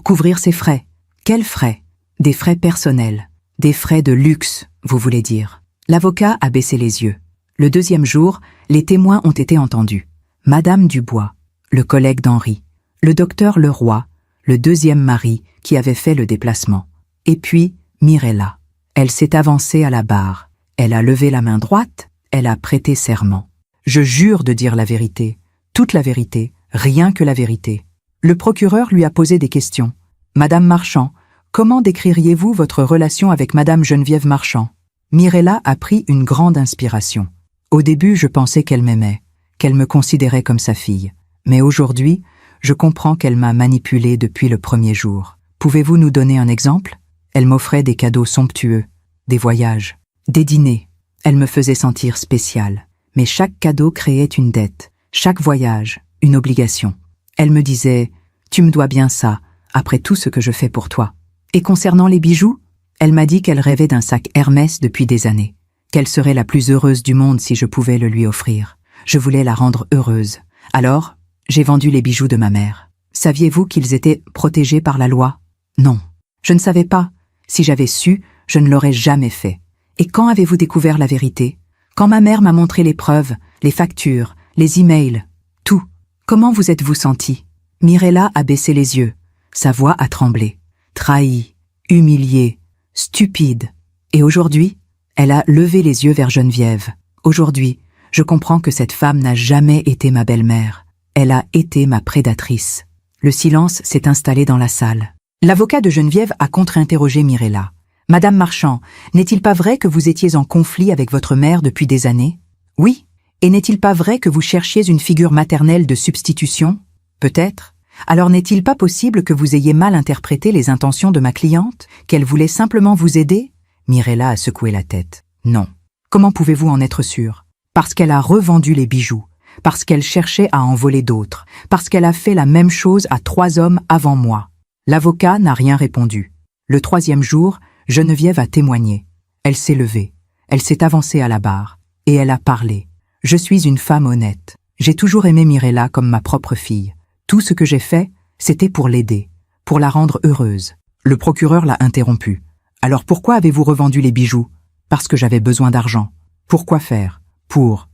couvrir ses frais. Quels frais? Des frais personnels. Des frais de luxe, vous voulez dire. L'avocat a baissé les yeux. Le deuxième jour, les témoins ont été entendus. Madame Dubois, le collègue d'Henri, le docteur Leroy, le deuxième mari qui avait fait le déplacement. Et puis, Mirella. Elle s'est avancée à la barre. Elle a levé la main droite, elle a prêté serment. Je jure de dire la vérité, toute la vérité, rien que la vérité. Le procureur lui a posé des questions. Madame Marchand, comment décririez-vous votre relation avec Madame Geneviève Marchand? Mirella a pris une grande inspiration. Au début, je pensais qu'elle m'aimait, qu'elle me considérait comme sa fille. Mais aujourd'hui, je comprends qu'elle m'a manipulée depuis le premier jour. Pouvez-vous nous donner un exemple? Elle m'offrait des cadeaux somptueux, des voyages, des dîners. Elle me faisait sentir spéciale. Mais chaque cadeau créait une dette, chaque voyage, une obligation. Elle me disait « Tu me dois bien ça, après tout ce que je fais pour toi ». Et concernant les bijoux, elle m'a dit qu'elle rêvait d'un sac Hermès depuis des années, qu'elle serait la plus heureuse du monde si je pouvais le lui offrir. Je voulais la rendre heureuse. Alors, j'ai vendu les bijoux de ma mère. Saviez-vous qu'ils étaient protégés par la loi? Non, je ne savais pas. Si j'avais su, je ne l'aurais jamais fait. Et quand avez-vous découvert la vérité? Quand ma mère m'a montré les preuves, les factures, les emails, tout. Comment vous êtes-vous senti? Mirella a baissé les yeux. Sa voix a tremblé. Trahie, humiliée, stupide. Et aujourd'hui, elle a levé les yeux vers Geneviève. Aujourd'hui, je comprends que cette femme n'a jamais été ma belle-mère. Elle a été ma prédatrice. Le silence s'est installé dans la salle. L'avocat de Geneviève a contre-interrogé Mirella. Madame Marchand, n'est-il pas vrai que vous étiez en conflit avec votre mère depuis des années? Oui. Et n'est-il pas vrai que vous cherchiez une figure maternelle de substitution? Peut-être. Alors n'est-il pas possible que vous ayez mal interprété les intentions de ma cliente, qu'elle voulait simplement vous aider? Mirella a secoué la tête. Non. Comment pouvez-vous en être sûr? Parce qu'elle a revendu les bijoux, parce qu'elle cherchait à en voler d'autres, parce qu'elle a fait la même chose à 3 hommes avant moi. L'avocat n'a rien répondu. Le 3e jour, Geneviève a témoigné. Elle s'est levée, elle s'est avancée à la barre, et elle a parlé. Je suis une femme honnête. J'ai toujours aimé Mirella comme ma propre fille. Tout ce que j'ai fait, c'était pour l'aider, pour la rendre heureuse. Le procureur l'a interrompu. Alors pourquoi avez-vous revendu les bijoux? Parce que j'avais besoin d'argent. Pourquoi faire? Pour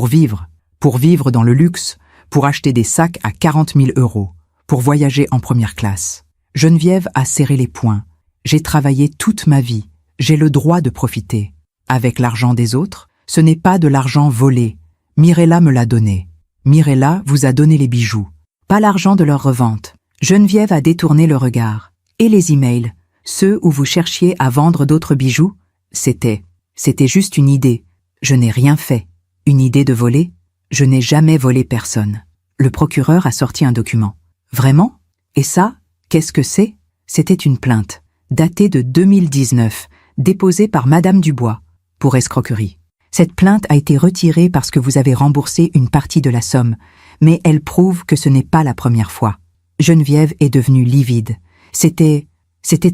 vivre dans le luxe, pour acheter des sacs à 40 000 €, pour voyager en première classe. Geneviève a serré les poings. J'ai travaillé toute ma vie. J'ai le droit de profiter. Avec l'argent des autres, ce n'est pas de l'argent volé. Mirella me l'a donné. Mirella vous a donné les bijoux. Pas l'argent de leur revente. Geneviève a détourné le regard. Et les emails, ceux où vous cherchiez à vendre d'autres bijoux, c'était juste une idée. Je n'ai rien fait. Une idée de voler? Je n'ai jamais volé personne. Le procureur a sorti un document. Vraiment? Et ça, qu'est-ce que c'est? C'était une plainte, datée de 2019, déposée par Madame Dubois, pour escroquerie. Cette plainte a été retirée parce que vous avez remboursé une partie de la somme, mais elle prouve que ce n'est pas la première fois. Geneviève est devenue livide. C'était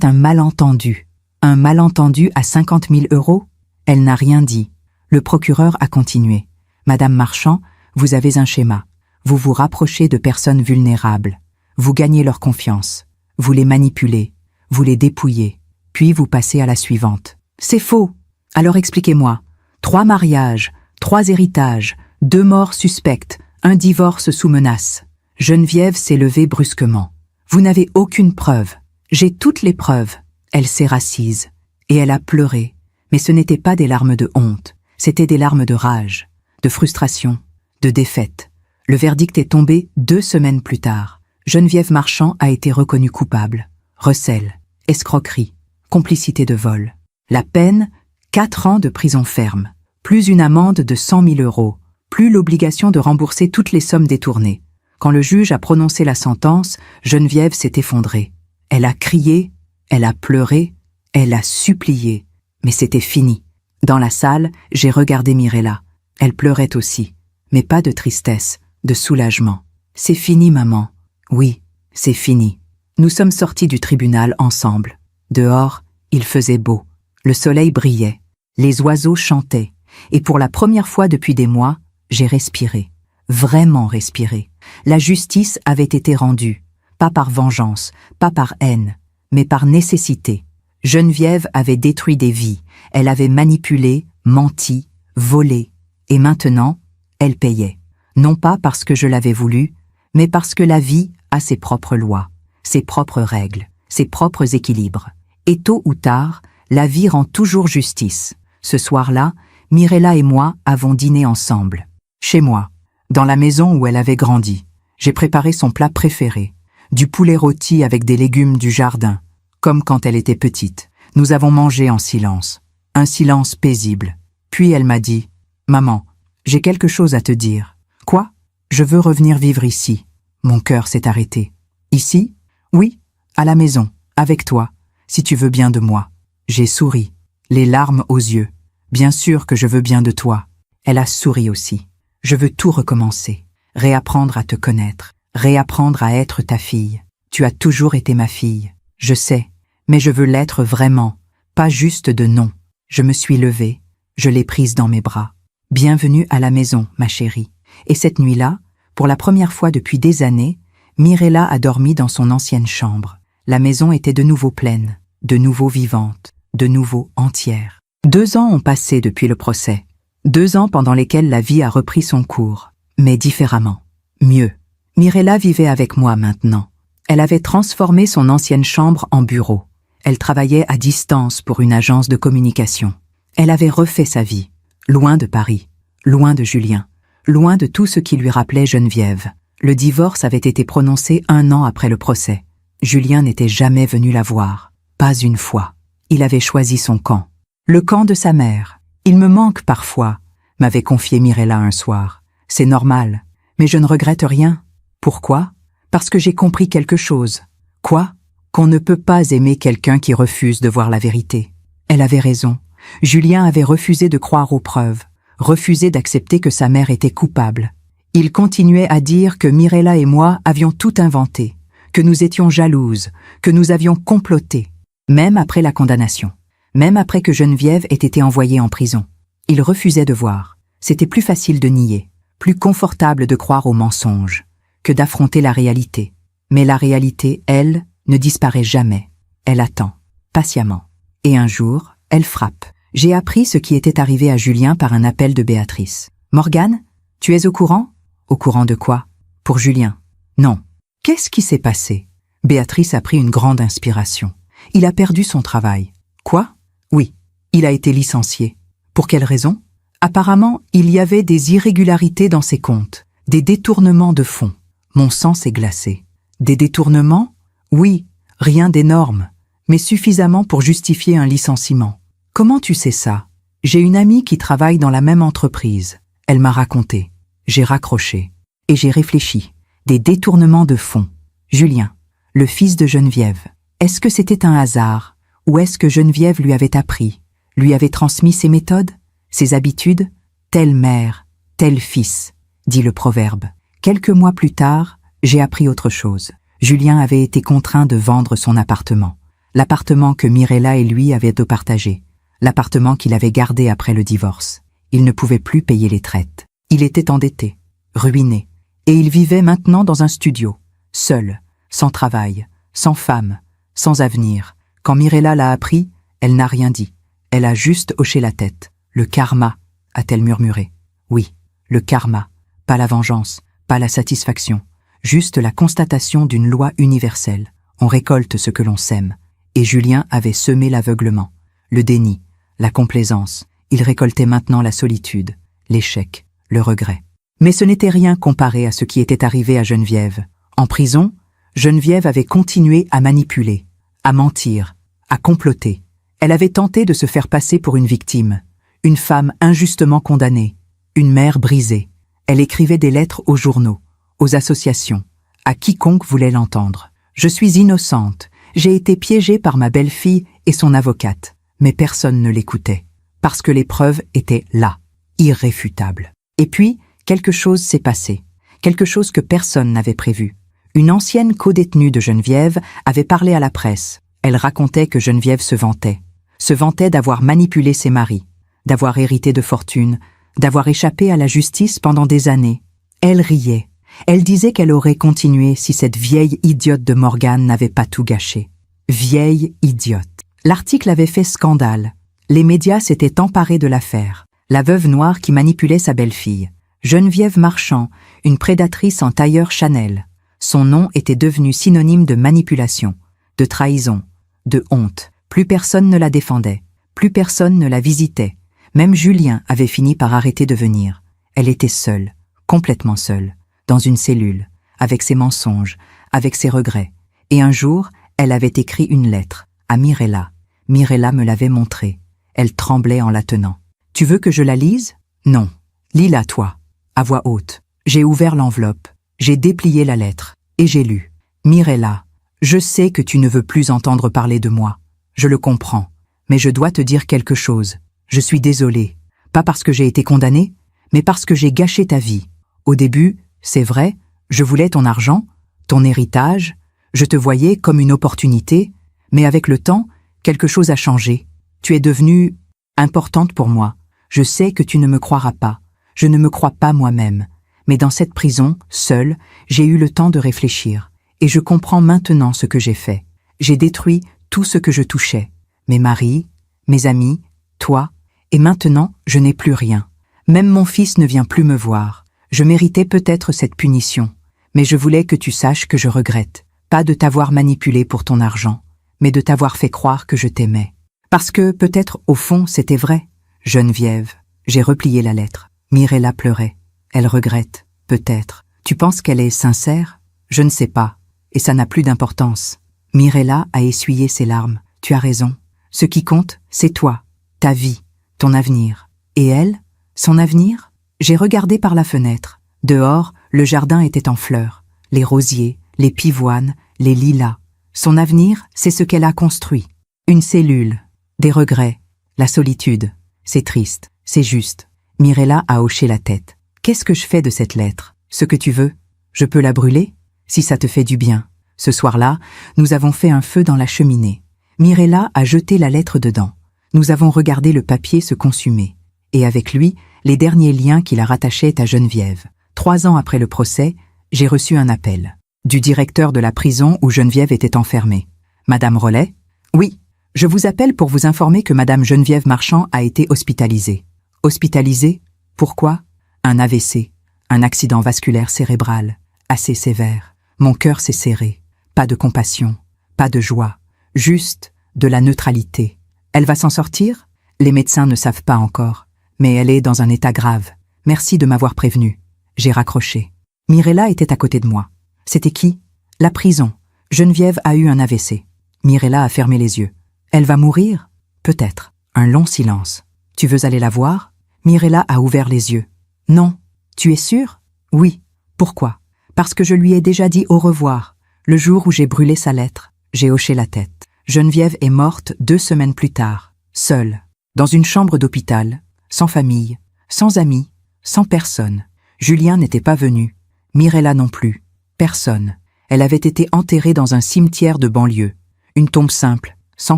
un malentendu. Un malentendu à 50 000 €? Elle n'a rien dit. Le procureur a continué. Madame Marchand, vous avez un schéma. Vous vous rapprochez de personnes vulnérables. Vous gagnez leur confiance. Vous les manipulez. Vous les dépouillez. Puis vous passez à la suivante. C'est faux. Alors expliquez-moi. 3 mariages, 3 héritages, 2 morts suspectes, un divorce sous menace. Geneviève s'est levée brusquement. Vous n'avez aucune preuve. J'ai toutes les preuves. Elle s'est rassise. Et elle a pleuré, mais ce n'étaient pas des larmes de honte, c'étaient des larmes de rage, de frustration, de défaite. Le verdict est tombé 2 semaines plus tard. Geneviève Marchand a été reconnue coupable. Recel, escroquerie, complicité de vol. La peine, 4 ans de prison ferme, plus une amende de 100 000 €, plus l'obligation de rembourser toutes les sommes détournées. Quand le juge a prononcé la sentence, Geneviève s'est effondrée. Elle a crié, elle a pleuré, elle a supplié. Mais c'était fini. Dans la salle, j'ai regardé Mirella. Elle pleurait aussi, mais pas de tristesse, de soulagement. C'est fini, maman. Oui, c'est fini. Nous sommes sortis du tribunal ensemble. Dehors, il faisait beau. Le soleil brillait. Les oiseaux chantaient. Et pour la première fois depuis des mois, j'ai respiré. Vraiment respiré. La justice avait été rendue. Pas par vengeance, pas par haine, mais par nécessité. Geneviève avait détruit des vies. Elle avait manipulé, menti, volé. Et maintenant, elle payait. Non pas parce que je l'avais voulu, mais parce que la vie a ses propres lois, ses propres règles, ses propres équilibres. Et tôt ou tard, la vie rend toujours justice. Ce soir-là, Mirella et moi avons dîné ensemble. Chez moi, dans la maison où elle avait grandi. J'ai préparé son plat préféré, du poulet rôti avec des légumes du jardin, comme quand elle était petite. Nous avons mangé en silence, un silence paisible. Puis elle m'a dit « Maman, j'ai quelque chose à te dire. » « Quoi ? Je veux revenir vivre ici. » Mon cœur s'est arrêté. « Ici ? Oui, à la maison, avec toi, si tu veux bien de moi. » J'ai souri, les larmes aux yeux. « Bien sûr que je veux bien de toi. » Elle a souri aussi. « Je veux tout recommencer, réapprendre à te connaître, réapprendre à être ta fille. Tu as toujours été ma fille, je sais, mais je veux l'être vraiment, pas juste de nom. » Je me suis levée, je l'ai prise dans mes bras. « Bienvenue à la maison, ma chérie. » Et cette nuit-là, pour la première fois depuis des années, Mirella a dormi dans son ancienne chambre. La maison était de nouveau pleine, de nouveau vivante, de nouveau entière. 2 ans ont passé depuis le procès. 2 ans pendant lesquels la vie a repris son cours, mais différemment, mieux. Mirella vivait avec moi maintenant. Elle avait transformé son ancienne chambre en bureau. Elle travaillait à distance pour une agence de communication. Elle avait refait sa vie, loin de Paris, loin de Julien, loin de tout ce qui lui rappelait Geneviève. Le divorce avait été prononcé 1 an après le procès. Julien n'était jamais venu la voir, pas une fois. Il avait choisi son camp, le camp de sa mère. « Il me manque parfois », m'avait confié Mirella un soir. « C'est normal, mais je ne regrette rien. » Pourquoi ? Parce que j'ai compris quelque chose. Quoi ? Qu'on ne peut pas aimer quelqu'un qui refuse de voir la vérité. Elle avait raison. Julien avait refusé de croire aux preuves, refusé d'accepter que sa mère était coupable. Il continuait à dire que Mirella et moi avions tout inventé, que nous étions jalouses, que nous avions comploté, même après la condamnation, même après que Geneviève ait été envoyée en prison. Il refusait de voir. C'était plus facile de nier, plus confortable de croire aux mensonges, que d'affronter la réalité. Mais la réalité, elle, ne disparaît jamais. Elle attend, patiemment. Et un jour, elle frappe. J'ai appris ce qui était arrivé à Julien par un appel de Béatrice. « Morgane, tu es au courant ?»« Au courant de quoi ?»« Pour Julien. »« Non. Qu'est-ce qui s'est passé ?» Béatrice a pris une grande inspiration. « Il a perdu son travail. »« Quoi ?» ?»« Oui, il a été licencié. »« Pour quelle raison ?» ?»« Apparemment, il y avait des irrégularités dans ses comptes, des détournements de fonds. » Mon sang s'est glacé. « Des détournements ? Oui, rien d'énorme, mais suffisamment pour justifier un licenciement. » « Comment tu sais ça ? » « J'ai une amie qui travaille dans la même entreprise. Elle m'a raconté. J'ai raccroché. Et j'ai réfléchi. Des détournements de fonds. Julien, le fils de Geneviève. Est-ce que c'était un hasard ? Ou est-ce que Geneviève lui avait appris, lui avait transmis ses méthodes, ses habitudes ? Telle mère, tel fils, dit le proverbe. Quelques mois plus tard, j'ai appris autre chose. Julien avait été contraint de vendre son appartement. L'appartement que Mirella et lui avaient de partager. L'appartement qu'il avait gardé après le divorce. Il ne pouvait plus payer les traites. Il était endetté, ruiné, et il vivait maintenant dans un studio, seul, sans travail, sans femme, sans avenir. Quand Mirella l'a appris, elle n'a rien dit. Elle a juste hoché la tête. « Le karma », a-t-elle murmuré. Oui, le karma, pas la vengeance, pas la satisfaction, juste la constatation d'une loi universelle. On récolte ce que l'on sème. Et Julien avait semé l'aveuglement. le déni, la complaisance. Il récoltait maintenant la solitude, l'échec, le regret. Mais ce n'était rien comparé à ce qui était arrivé à Geneviève. En prison, Geneviève avait continué à manipuler, à mentir, à comploter. Elle avait tenté de se faire passer pour une victime, une femme injustement condamnée, une mère brisée. Elle écrivait des lettres aux journaux, aux associations, à quiconque voulait l'entendre. Je suis innocente, j'ai été piégée par ma belle-fille et son avocate. Mais personne ne l'écoutait, parce que les preuves étaient là, irréfutables. Et puis, quelque chose s'est passé, quelque chose que personne n'avait prévu. Une ancienne codétenue de Geneviève avait parlé à la presse. Elle racontait que Geneviève se vantait d'avoir manipulé ses maris, d'avoir hérité de fortune, d'avoir échappé à la justice pendant des années. Elle riait. Elle disait qu'elle aurait continué si cette vieille idiote de Morgane n'avait pas tout gâché. Vieille idiote. L'article avait fait scandale. Les médias s'étaient emparés de l'affaire. La veuve noire qui manipulait sa belle-fille. Geneviève Marchand, une prédatrice en tailleur Chanel. Son nom était devenu synonyme de manipulation, de trahison, de honte. Plus personne ne la défendait. Plus personne ne la visitait. Même Julien avait fini par arrêter de venir. Elle était seule, complètement seule, dans une cellule, avec ses mensonges, avec ses regrets. Et un jour, elle avait écrit une lettre à Mirella. Mirella me l'avait montrée. Elle tremblait en la tenant. « Tu veux que je la lise ? » ?»« Non. Lis-la, toi. » À voix haute. J'ai ouvert l'enveloppe. J'ai déplié la lettre. Et j'ai lu. « Mirella, je sais que tu ne veux plus entendre parler de moi. Je le comprends. Mais je dois te dire quelque chose. Je suis désolée. Pas parce que j'ai été condamnée, mais parce que j'ai gâché ta vie. Au début, c'est vrai, je voulais ton argent, ton héritage. Je te voyais comme une opportunité. Mais avec le temps, quelque chose a changé. Tu es devenue importante pour moi. Je sais que tu ne me croiras pas. Je ne me crois pas moi-même. Mais dans cette prison, seule, j'ai eu le temps de réfléchir. Et je comprends maintenant ce que j'ai fait. J'ai détruit tout ce que je touchais. Mes maris, mes amis, toi. Et maintenant, je n'ai plus rien. Même mon fils ne vient plus me voir. Je méritais peut-être cette punition. Mais je voulais que tu saches que je regrette. Pas de t'avoir manipulé pour ton argent, mais de t'avoir fait croire que je t'aimais. Parce que, peut-être, au fond, c'était vrai. Geneviève, j'ai replié la lettre. Mirella pleurait. Elle regrette, peut-être. Tu penses qu'elle est sincère ? Je ne sais pas. Et ça n'a plus d'importance. Mirella a essuyé ses larmes. Tu as raison. Ce qui compte, c'est toi, ta vie, ton avenir. Et elle, son avenir ? J'ai regardé par la fenêtre. Dehors, le jardin était en fleurs. Les rosiers, les pivoines, les lilas. Son avenir, c'est ce qu'elle a construit. Une cellule, des regrets, la solitude. C'est triste, c'est juste. Mirella a hoché la tête. Qu'est-ce que je fais de cette lettre ? Ce que tu veux. Je peux la brûler ? Si ça te fait du bien. Ce soir-là, nous avons fait un feu dans la cheminée. Mirella a jeté la lettre dedans. Nous avons regardé le papier se consumer. Et avec lui, les derniers liens qui la rattachaient à Geneviève. 3 ans après le procès, j'ai reçu un appel. Du directeur de la prison où Geneviève était enfermée. « Madame Rollet ? » ?»« Oui, je vous appelle pour vous informer que Madame Geneviève Marchand a été hospitalisée. » »« Hospitalisée ? Pourquoi ? » ?»« Un AVC, un accident vasculaire cérébral, assez sévère. Mon cœur s'est serré. Pas de compassion, pas de joie, juste de la neutralité. Elle va s'en sortir ? Les médecins ne savent pas encore, mais elle est dans un état grave. Merci de m'avoir prévenu. J'ai raccroché. Mirella était à côté de moi. C'était qui ? La prison. Geneviève a eu un AVC. Mirella a fermé les yeux. Elle va mourir ? Peut-être. Un long silence. Tu veux aller la voir ? Mirella a ouvert les yeux. Non. Tu es sûre ? Oui. Pourquoi ? Parce que je lui ai déjà dit au revoir. Le jour où j'ai brûlé sa lettre, j'ai hoché la tête. Geneviève est morte 2 semaines plus tard, seule, dans une chambre d'hôpital, sans famille, sans amis, sans personne. Julien n'était pas venu, Mirella non plus, personne. Elle avait été enterrée dans un cimetière de banlieue, une tombe simple, sans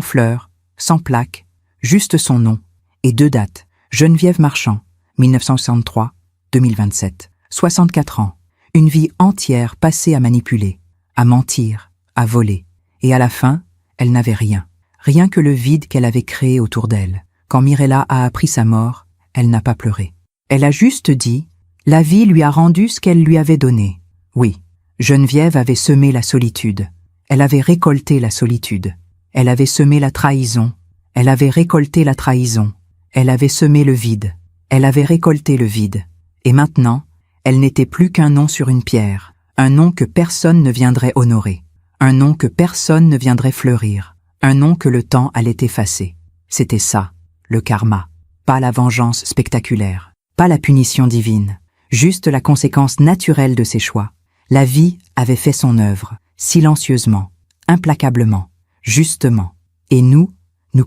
fleurs, sans plaque, juste son nom, et 2 dates, Geneviève Marchand, 1963-2027, 64 ans. Une vie entière passée à manipuler, à mentir, à voler. Et à la fin, elle n'avait rien. Rien que le vide qu'elle avait créé autour d'elle. Quand Mirella a appris sa mort, elle n'a pas pleuré. Elle a juste dit, la vie lui a rendu ce qu'elle lui avait donné. Oui, Geneviève avait semé la solitude. Elle avait récolté la solitude. Elle avait semé la trahison. Elle avait récolté la trahison. Elle avait semé le vide. Elle avait récolté le vide. Et maintenant, elle n'était plus qu'un nom sur une pierre. Un nom que personne ne viendrait honorer. Un nom que personne ne viendrait fleurir. Un nom que le temps allait effacer. C'était ça, le karma. Pas la vengeance spectaculaire. Pas la punition divine. Juste la conséquence naturelle de ses choix. La vie avait fait son œuvre, silencieusement, implacablement, justement. Et nous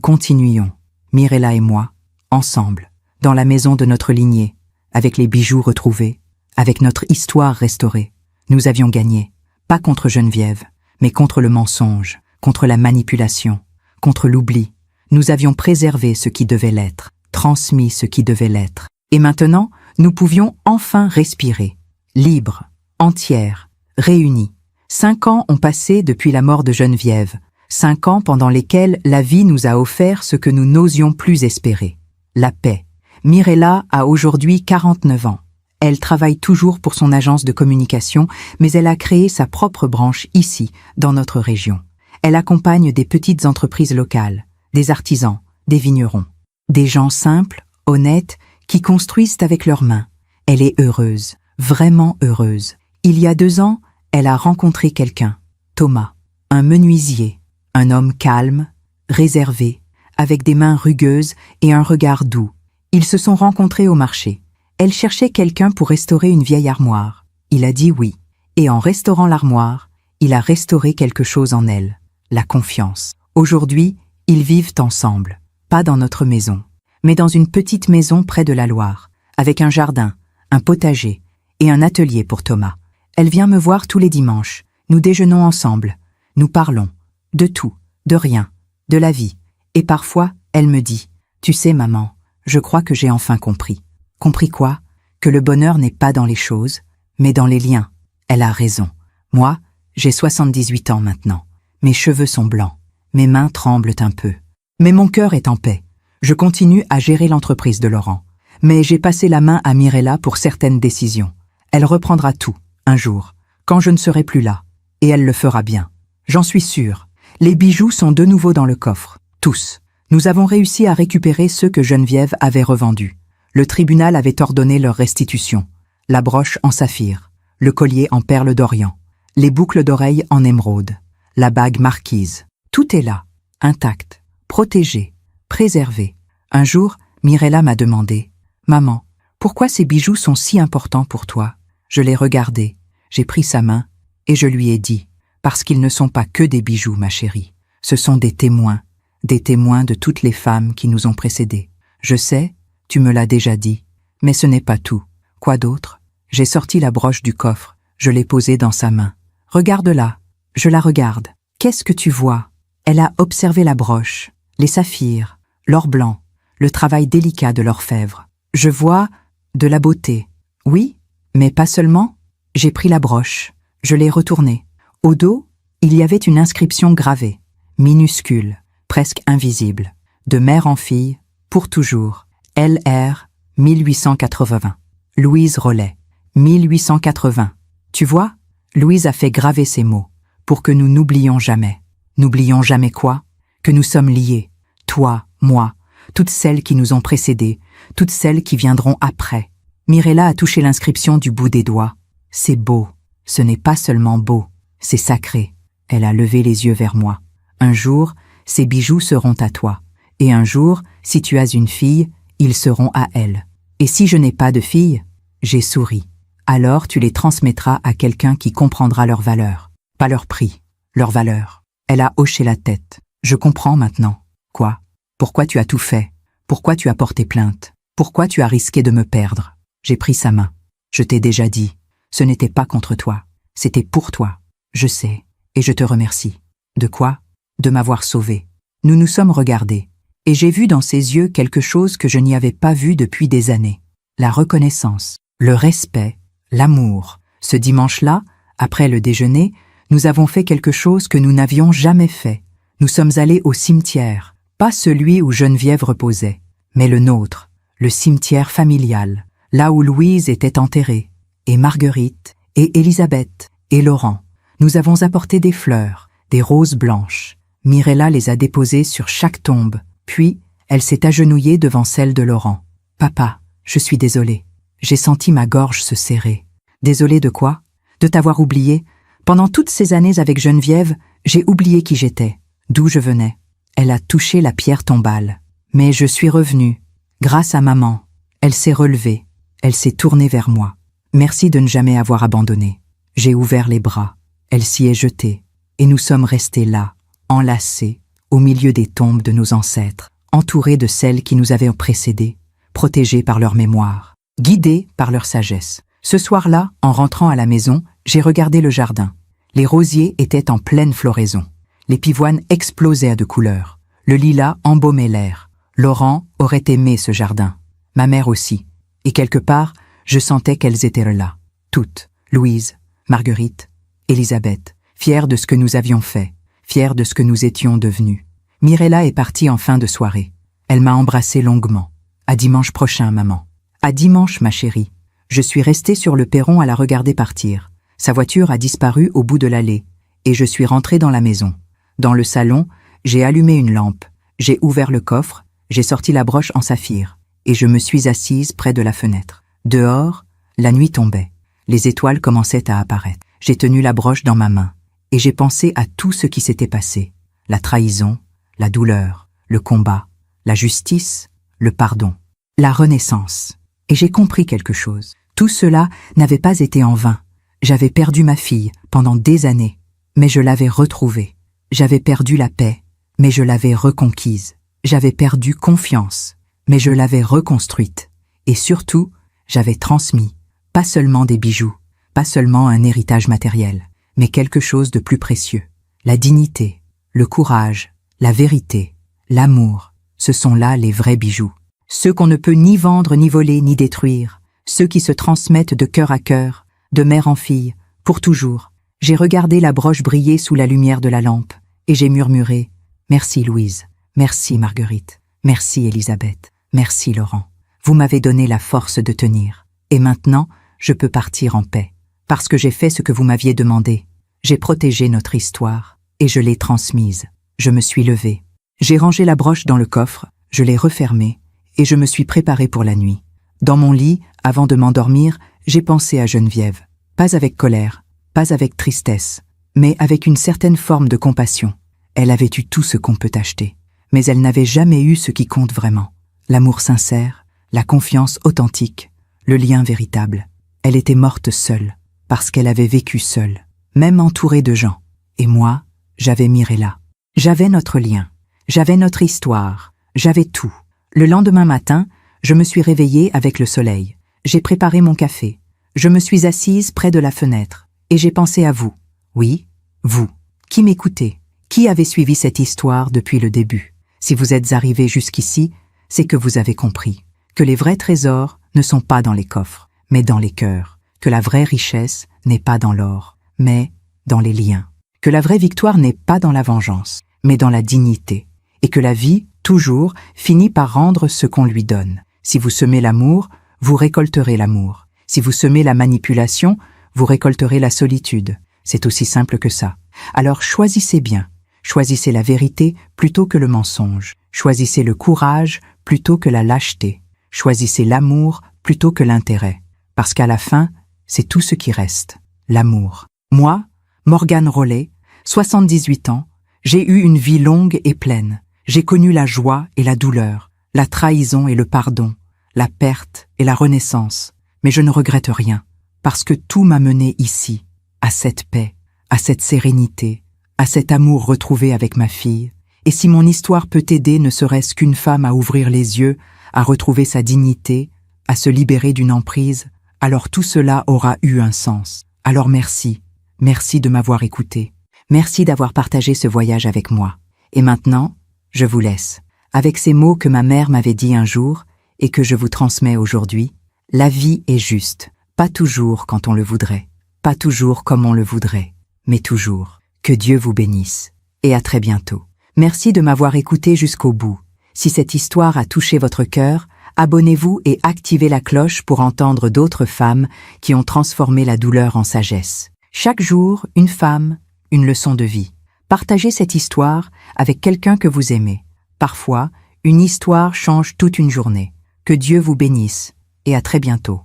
continuions, Mirella et moi, ensemble, dans la maison de notre lignée, avec les bijoux retrouvés, avec notre histoire restaurée. Nous avions gagné, pas contre Geneviève, mais contre le mensonge, contre la manipulation, contre l'oubli. Nous avions préservé ce qui devait l'être, transmis ce qui devait l'être. Et maintenant, nous pouvions enfin respirer, libres, entières, réunies. 5 ans ont passé depuis la mort de Geneviève, 5 ans pendant lesquels la vie nous a offert ce que nous n'osions plus espérer, la paix. Mirella a aujourd'hui 49 ans. Elle travaille toujours pour son agence de communication, mais elle a créé sa propre branche ici, dans notre région. Elle accompagne des petites entreprises locales, des artisans, des vignerons, des gens simples, honnêtes, qui construisent avec leurs mains. Elle est heureuse, vraiment heureuse. Il y a 2 ans, elle a rencontré quelqu'un, Thomas, un menuisier, un homme calme, réservé, avec des mains rugueuses et un regard doux. Ils se sont rencontrés au marché. Elle cherchait quelqu'un pour restaurer une vieille armoire. Il a dit oui. Et en restaurant l'armoire, il a restauré quelque chose en elle, la confiance. Aujourd'hui, ils vivent ensemble, pas dans notre maison, mais dans une petite maison près de la Loire, avec un jardin, un potager et un atelier pour Thomas. Elle vient me voir tous les dimanches. Nous déjeunons ensemble. Nous parlons. De tout, de rien, de la vie. Et parfois, elle me dit « Tu sais, maman, je crois que j'ai enfin compris. » Compris quoi? Que le bonheur n'est pas dans les choses, mais dans les liens. Elle a raison. Moi, j'ai 78 ans maintenant. Mes cheveux sont blancs. Mes mains tremblent un peu. Mais mon cœur est en paix. Je continue à gérer l'entreprise de Laurent. Mais j'ai passé la main à Mirella pour certaines décisions. Elle reprendra tout, un jour, quand je ne serai plus là. Et elle le fera bien. J'en suis sûre. Les bijoux sont de nouveau dans le coffre. Tous. Nous avons réussi à récupérer ceux que Geneviève avait revendus. Le tribunal avait ordonné leur restitution. La broche en saphir, le collier en perles d'Orient, les boucles d'oreilles en émeraude, la bague marquise. Tout est là, intact, protégé, préservé. Un jour, Mirella m'a demandé « Maman, pourquoi ces bijoux sont si importants pour toi ?» Je l'ai regardé, j'ai pris sa main et je lui ai dit « Parce qu'ils ne sont pas que des bijoux, ma chérie. Ce sont des témoins de toutes les femmes qui nous ont précédés. Je sais, tu me l'as déjà dit, mais ce n'est pas tout. Quoi d'autre? » J'ai sorti la broche du coffre, je l'ai posée dans sa main. « Regarde-la. » Je la regarde. « Qu'est-ce que tu vois ?» Elle a observé la broche, les saphirs, l'or blanc, le travail délicat de l'orfèvre. « Je vois de la beauté. » « Oui, mais pas seulement. » J'ai pris la broche, je l'ai retournée. Au dos, il y avait une inscription gravée, minuscule, presque invisible, de mère en fille, pour toujours, L.R. 1880. Louise Rollet, 1880. Tu vois, Louise a fait graver ces mots, pour que nous n'oublions jamais. N'oublions jamais quoi? Que nous sommes liés, toi, moi, toutes celles qui nous ont précédés, toutes celles qui viendront après. Mirella a touché l'inscription du bout des doigts. C'est beau, ce n'est pas seulement beau, c'est sacré. Elle a levé les yeux vers moi. Un jour, ces bijoux seront à toi. Et un jour, si tu as une fille, ils seront à elle. Et si je n'ai pas de fille, j'ai souri. Alors tu les transmettras à quelqu'un qui comprendra leur valeur. Pas leur prix, leur valeur. Elle a hoché la tête. Je comprends maintenant. Quoi? Pourquoi tu as tout fait? Pourquoi tu as porté plainte? Pourquoi tu as risqué de me perdre? J'ai pris sa main. Je t'ai déjà dit. Ce n'était pas contre toi. C'était pour toi. Je sais. Et je te remercie. De quoi? De m'avoir sauvé. Nous nous sommes regardés. Et j'ai vu dans ses yeux quelque chose que je n'y avais pas vu depuis des années. La reconnaissance, le respect, l'amour. Ce dimanche-là, après le déjeuner, nous avons fait quelque chose que nous n'avions jamais fait. Nous sommes allés au cimetière. Pas celui où Geneviève reposait, mais le nôtre, le cimetière familial. Là où Louise était enterrée, et Marguerite, et Élisabeth, et Laurent. Nous avons apporté des fleurs, des roses blanches. Mirella les a déposées sur chaque tombe, Puis, elle s'est agenouillée devant celle de Laurent. « Papa, je suis désolée. J'ai senti ma gorge se serrer. »« Désolée de quoi ? De t'avoir oublié. Pendant toutes ces années avec Geneviève, j'ai oublié qui j'étais, d'où je venais. » Elle a touché la pierre tombale. « Mais je suis revenue. Grâce à maman. Elle s'est relevée. Elle s'est tournée vers moi. Merci de ne jamais avoir abandonné. » J'ai ouvert les bras. Elle s'y est jetée. Et nous sommes restés là, enlacés, au milieu des tombes de nos ancêtres, entourés de celles qui nous avaient précédés, protégés par leur mémoire, guidés par leur sagesse. Ce soir-là, en rentrant à la maison, j'ai regardé le jardin. Les rosiers étaient en pleine floraison. Les pivoines explosaient de couleurs. Le lilas embaumait l'air. Laurent aurait aimé ce jardin. Ma mère aussi. Et quelque part, je sentais qu'elles étaient là. Toutes. Louise, Marguerite, Elisabeth, fières de ce que nous avions fait, fières de ce que nous étions devenus. Mirella est partie en fin de soirée. Elle m'a embrassé longuement. « À dimanche prochain, maman. »« À dimanche, ma chérie. » Je suis restée sur le perron à la regarder partir. Sa voiture a disparu au bout de l'allée, et je suis rentrée dans la maison. Dans le salon, j'ai allumé une lampe, j'ai ouvert le coffre, j'ai sorti la broche en saphir, et je me suis assise près de la fenêtre. Dehors, la nuit tombait. Les étoiles commençaient à apparaître. J'ai tenu la broche dans ma main, et j'ai pensé à tout ce qui s'était passé. La trahison, la douleur, le combat, la justice, le pardon, la renaissance. Et j'ai compris quelque chose. Tout cela n'avait pas été en vain. J'avais perdu ma fille pendant des années, mais je l'avais retrouvée. J'avais perdu la paix, mais je l'avais reconquise. J'avais perdu confiance, mais je l'avais reconstruite. Et surtout, j'avais transmis, pas seulement des bijoux, pas seulement un héritage matériel, mais quelque chose de plus précieux. La dignité, le courage, la vérité, l'amour, ce sont là les vrais bijoux. Ceux qu'on ne peut ni vendre, ni voler, ni détruire. Ceux qui se transmettent de cœur à cœur, de mère en fille, pour toujours. J'ai regardé la broche briller sous la lumière de la lampe, et j'ai murmuré « Merci Louise, merci Marguerite, merci Elisabeth, merci Laurent. Vous m'avez donné la force de tenir. Et maintenant, je peux partir en paix, parce que j'ai fait ce que vous m'aviez demandé. J'ai protégé notre histoire, et je l'ai transmise. Je me suis levée. J'ai rangé la broche dans le coffre, je l'ai refermée, et je me suis préparée pour la nuit. Dans mon lit, avant de m'endormir, j'ai pensé à Geneviève. Pas avec colère, pas avec tristesse, mais avec une certaine forme de compassion. Elle avait eu tout ce qu'on peut acheter, mais elle n'avait jamais eu ce qui compte vraiment. L'amour sincère, la confiance authentique, le lien véritable. Elle était morte seule, parce qu'elle avait vécu seule, même entourée de gens. Et moi, j'avais Mirella. J'avais notre lien, j'avais notre histoire, j'avais tout. Le lendemain matin, je me suis réveillée avec le soleil. J'ai préparé mon café. Je me suis assise près de la fenêtre. Et j'ai pensé à vous. Oui, vous, qui m'écoutez, qui avez suivi cette histoire depuis le début. Si vous êtes arrivés jusqu'ici, c'est que vous avez compris que les vrais trésors ne sont pas dans les coffres, mais dans les cœurs. Que la vraie richesse n'est pas dans l'or, mais dans les liens. Que la vraie victoire n'est pas dans la vengeance, mais dans la dignité. Et que la vie, toujours, finit par rendre ce qu'on lui donne. Si vous semez l'amour, vous récolterez l'amour. Si vous semez la manipulation, vous récolterez la solitude. C'est aussi simple que ça. Alors choisissez bien. Choisissez la vérité plutôt que le mensonge. Choisissez le courage plutôt que la lâcheté. Choisissez l'amour plutôt que l'intérêt. Parce qu'à la fin, c'est tout ce qui reste. L'amour. Moi, Morgane Rollet, 78 ans, j'ai eu une vie longue et pleine. J'ai connu la joie et la douleur, la trahison et le pardon, la perte et la renaissance. Mais je ne regrette rien, parce que tout m'a mené ici, à cette paix, à cette sérénité, à cet amour retrouvé avec ma fille. Et si mon histoire peut aider ne serait-ce qu'une femme à ouvrir les yeux, à retrouver sa dignité, à se libérer d'une emprise, alors tout cela aura eu un sens. Alors merci, merci de m'avoir écouté. Merci d'avoir partagé ce voyage avec moi. Et maintenant, je vous laisse, avec ces mots que ma mère m'avait dit un jour et que je vous transmets aujourd'hui. La vie est juste, pas toujours quand on le voudrait, pas toujours comme on le voudrait, mais toujours. Que Dieu vous bénisse. Et à très bientôt. Merci de m'avoir écouté jusqu'au bout. Si cette histoire a touché votre cœur, abonnez-vous et activez la cloche pour entendre d'autres femmes qui ont transformé la douleur en sagesse. Chaque jour, une femme, une leçon de vie. Partagez cette histoire avec quelqu'un que vous aimez. Parfois, Une histoire change toute une journée. Que Dieu vous bénisse, et à très bientôt.